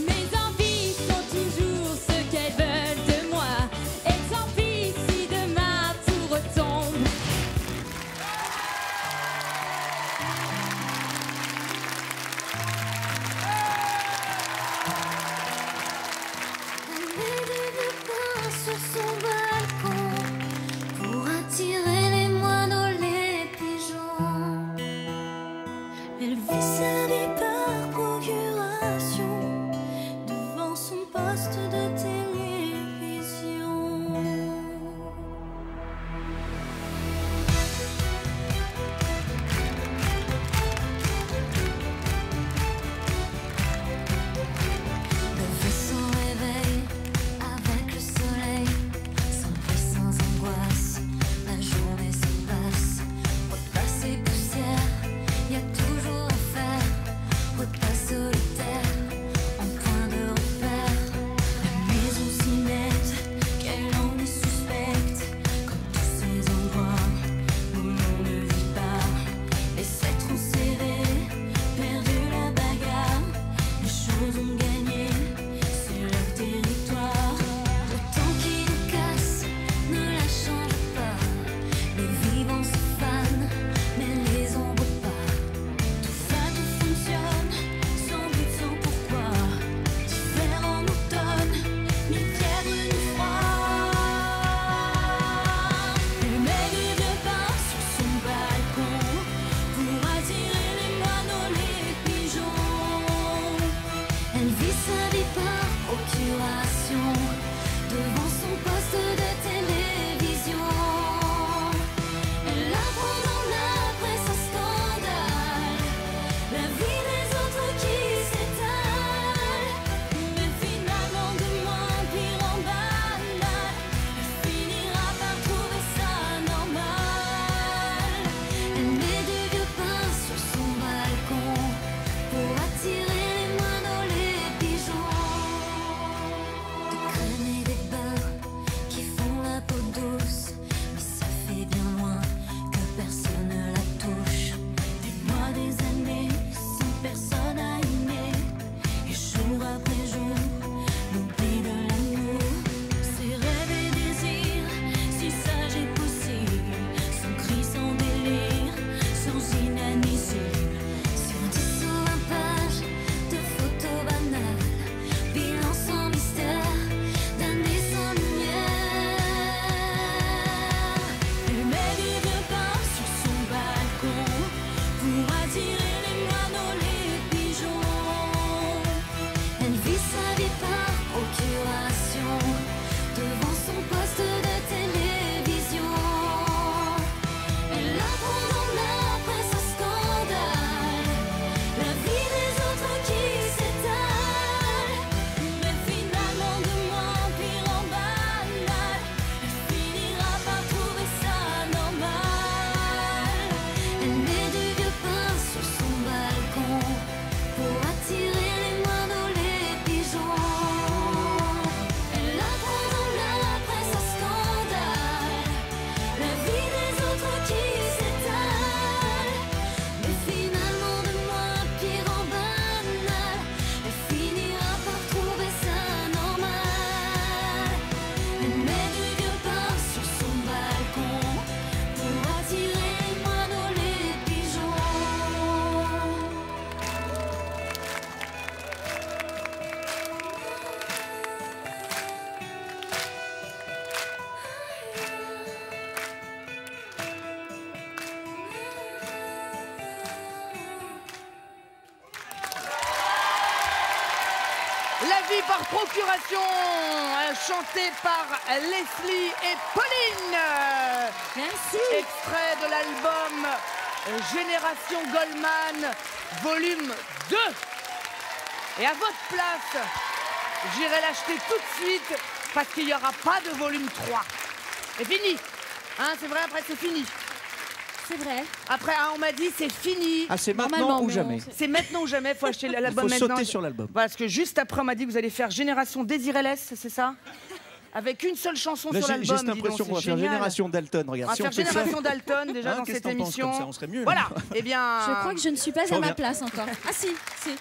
Mes envies sont toujours ce qu'elles veulent de moi La vie par procuration, chantée par Leslie et Pauline. Merci. Extrait de l'album Génération Goldman, volume 2. Et à votre place, j'irai l'acheter tout de suite parce qu'il n'y aura pas de volume 3. C'est fini. Hein, c'est vrai, après c'est fini. C'est vrai. Après, on m'a dit c'est fini. Ah, c'est maintenant ou jamais. C'est maintenant ou jamais, il faut acheter l'album maintenant. Il faut sauter sur l'album. Parce que juste après, on m'a dit que vous allez faire Génération Désireless, c'est ça? Avec une seule chanson sur l'album. J'ai cette impression qu'on va faire Génération Dalton. Regarde, on va faire Génération Dalton déjà dans cette émission. Comme ça, on serait mieux. Voilà. Eh bien. Je crois que je ne suis pas à ma place encore. Ah si, si.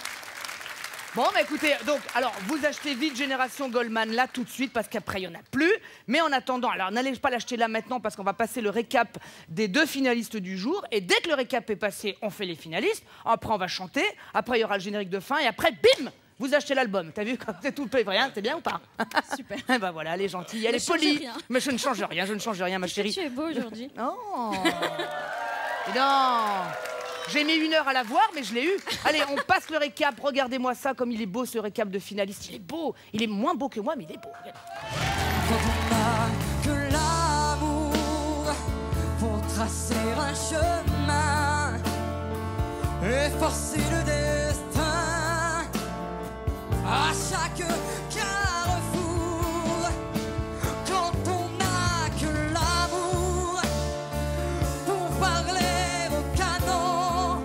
Bon, bah écoutez, donc, alors, vous achetez vite Génération Goldman là tout de suite parce qu'après, il n'y en a plus. Mais en attendant, alors, n'allez pas l'acheter là maintenant parce qu'on va passer le récap des 2 finalistes du jour. Et dès que le récap est passé, on fait les finalistes. Après, on va chanter. Après, il y aura le générique de fin. Et après, bim! Vous achetez l'album. T'as vu comme c'est tout le rien? C'est bien ou pas? Super. Eh ben voilà, elle est gentille, elle est polie. Mais je ne change rien, ma chérie. Tu es beau aujourd'hui. Oh. Non. J'ai mis 1 heure à la voir, mais je l'ai eu. Allez, on passe le récap. Regardez-moi ça, comme il est beau, ce récap de finaliste. Il est beau. Il est moins beau que moi, mais il est beau. Quand on n'a que l'amour pour tracer un chemin et forcer le destin à chaque carrefour. Quand on n'a que l'amour pour parler au canon,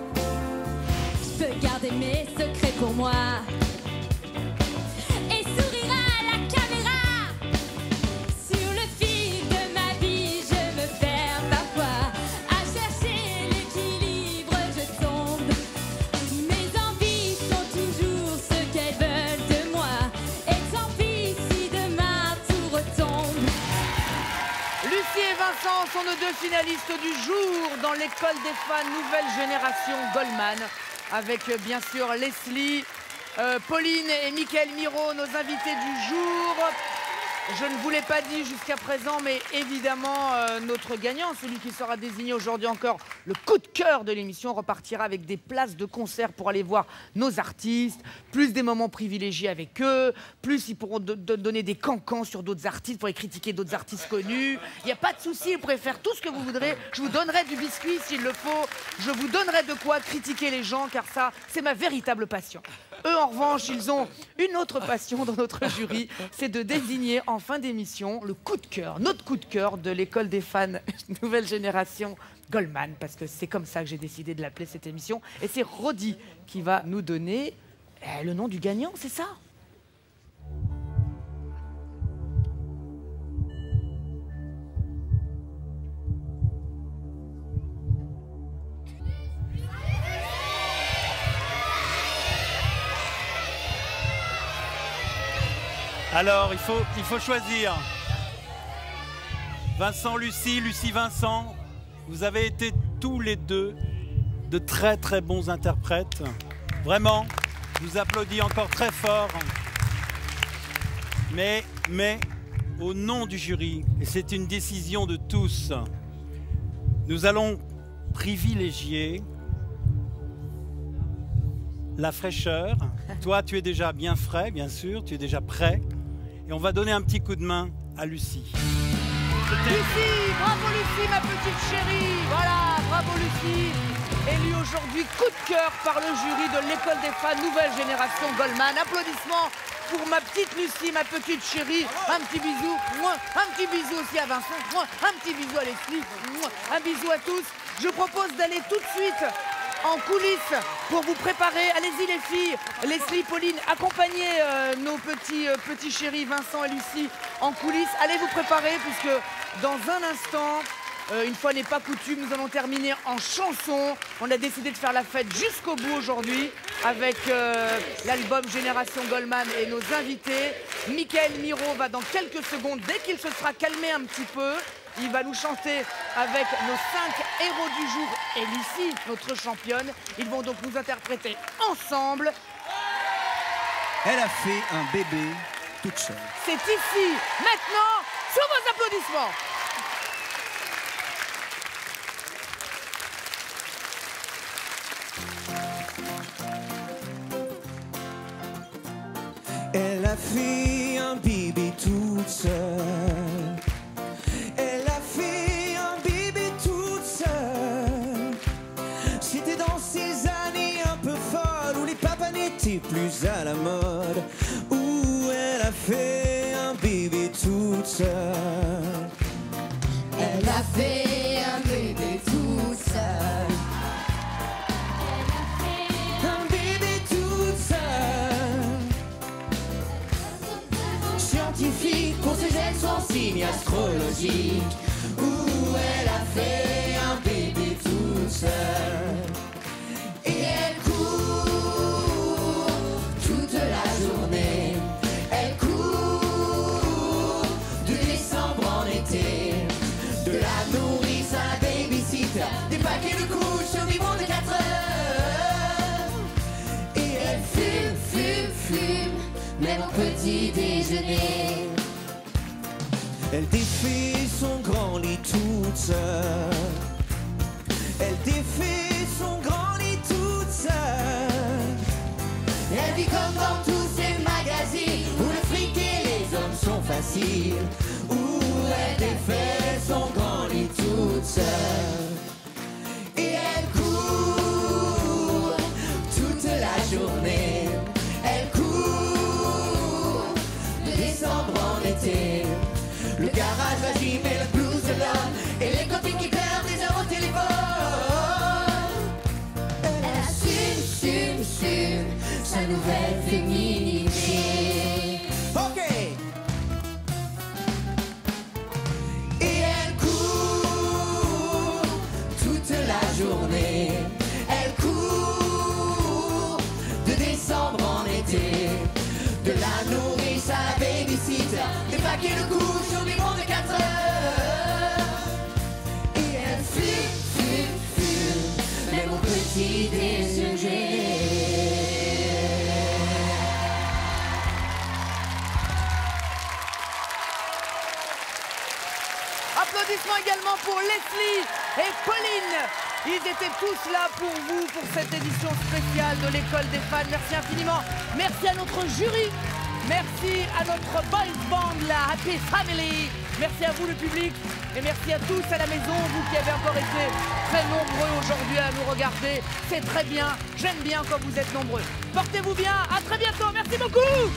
je peux garder mes secrets pour moi et sourire à la caméra. Sur le fil de ma vie, je me perds parfois à chercher l'équilibre, je tombe. Mes envies sont toujours ce qu'elles veulent de moi, et tant pis si demain tout retombe. Lucie et Vincent sont nos 2 finalistes du jour dans l'école des fans Nouvelle Génération Goldman. Avec bien sûr Leslie, Pauline et Mickaël Miro, nos invités du jour. Je ne vous l'ai pas dit jusqu'à présent, mais évidemment, notre gagnant, celui qui sera désigné aujourd'hui encore le coup de cœur de l'émission, repartira avec des places de concert pour aller voir nos artistes, plus des moments privilégiés avec eux, plus ils pourront donner des cancans sur d'autres artistes, pour critiquer d'autres artistes connus. Il n'y a pas de souci, vous pourrez faire tout ce que vous voudrez. Je vous donnerai du biscuit s'il le faut. Je vous donnerai de quoi critiquer les gens, car ça, c'est ma véritable passion. Eux, en revanche, ils ont une autre passion dans notre jury, c'est de désigner en fin d'émission le coup de cœur, notre coup de cœur de l'école des fans Nouvelle Génération Goldman, parce que c'est comme ça que j'ai décidé de l'appeler cette émission. Et c'est Rodi qui va nous donner le nom du gagnant, c'est ça? Alors, il faut choisir. Vincent, Lucie, Lucie, Vincent, vous avez été tous les 2 de très très bons interprètes. Vraiment, je vous applaudis encore très fort. Mais, au nom du jury, et c'est une décision de tous, nous allons privilégier la fraîcheur. Toi, tu es déjà bien frais, bien sûr, tu es déjà prêt. Et on va donner un petit coup de main à Lucie. Lucie, bravo Lucie, ma petite chérie. Voilà, bravo Lucie. Élue aujourd'hui coup de cœur par le jury de l'école des fans Nouvelle Génération Goldman. Applaudissements pour ma petite Lucie, ma petite chérie. Un petit bisou. Un petit bisou aussi à Vincent. Un petit bisou à Leslie. Un bisou à tous. Je propose d'aller tout de suite en coulisses pour vous préparer. Allez-y les filles, Leslie, Pauline, accompagnez nos petits chéris Vincent et Lucie en coulisses. Allez vous préparer puisque dans un instant, une fois n'est pas coutume, nous allons terminer en chanson. On a décidé de faire la fête jusqu'au bout aujourd'hui avec l'album Génération Goldman et nos invités. Mickaël Miro va dans quelques secondes, dès qu'il se sera calmé un petit peu, il va nous chanter avec nos 5 héros du jour et Lucie, notre championne. Ils vont donc nous interpréter ensemble. Elle a fait un bébé toute seule. C'est ici, maintenant, sous vos applaudissements. Elle a fait un bébé toute seule. Elle a fait un bébé toute seule. C'était dans ces années un peu folles où les papas n'étaient plus à la mode, où elle a fait un bébé toute seule. Elle a fait un bébé toute seule. Un bébé toute seule. Scientifique pour ses ailes, son signe astrologique, où elle a fait un bébé toute seule. Et elle court toute la journée. Elle court de décembre en été. De la nourrice à la babysitter, des paquets de couches au niveau de 4 heures. Et elle fume, fume, fume, même au petit déjeuner. Elle défait son grand lit toute seule. Elle défait son grand lit toute seule. Elle vit comme dans tous ces magazines où le fric et les hommes sont faciles, où elle défait son grand lit toute seule. Et elle court toute la journée. Elle court de décembre en été. Le garage, la gym et le blues de l'homme, et les copines qui perdent des heures au téléphone. Elle assume, assume, assume sa nouvelle féminité. Ok. Et elle court toute la journée. Elle court de décembre en été. De la nourrice à la babysitter, des paquets de couches au biberon de 4 heures. Et elle fume, fume, fume, même au petit déjeuner. Applaudissements également pour Leslie et Pauline. Ils étaient tous là pour vous, pour cette édition spéciale de l'École des fans. Merci infiniment. Merci à notre jury. Merci à notre boys band, la Happy Family. Merci à vous, le public. Et merci à tous à la maison, vous qui avez encore été très nombreux aujourd'hui à nous regarder. C'est très bien. J'aime bien quand vous êtes nombreux. Portez-vous bien. À très bientôt. Merci beaucoup.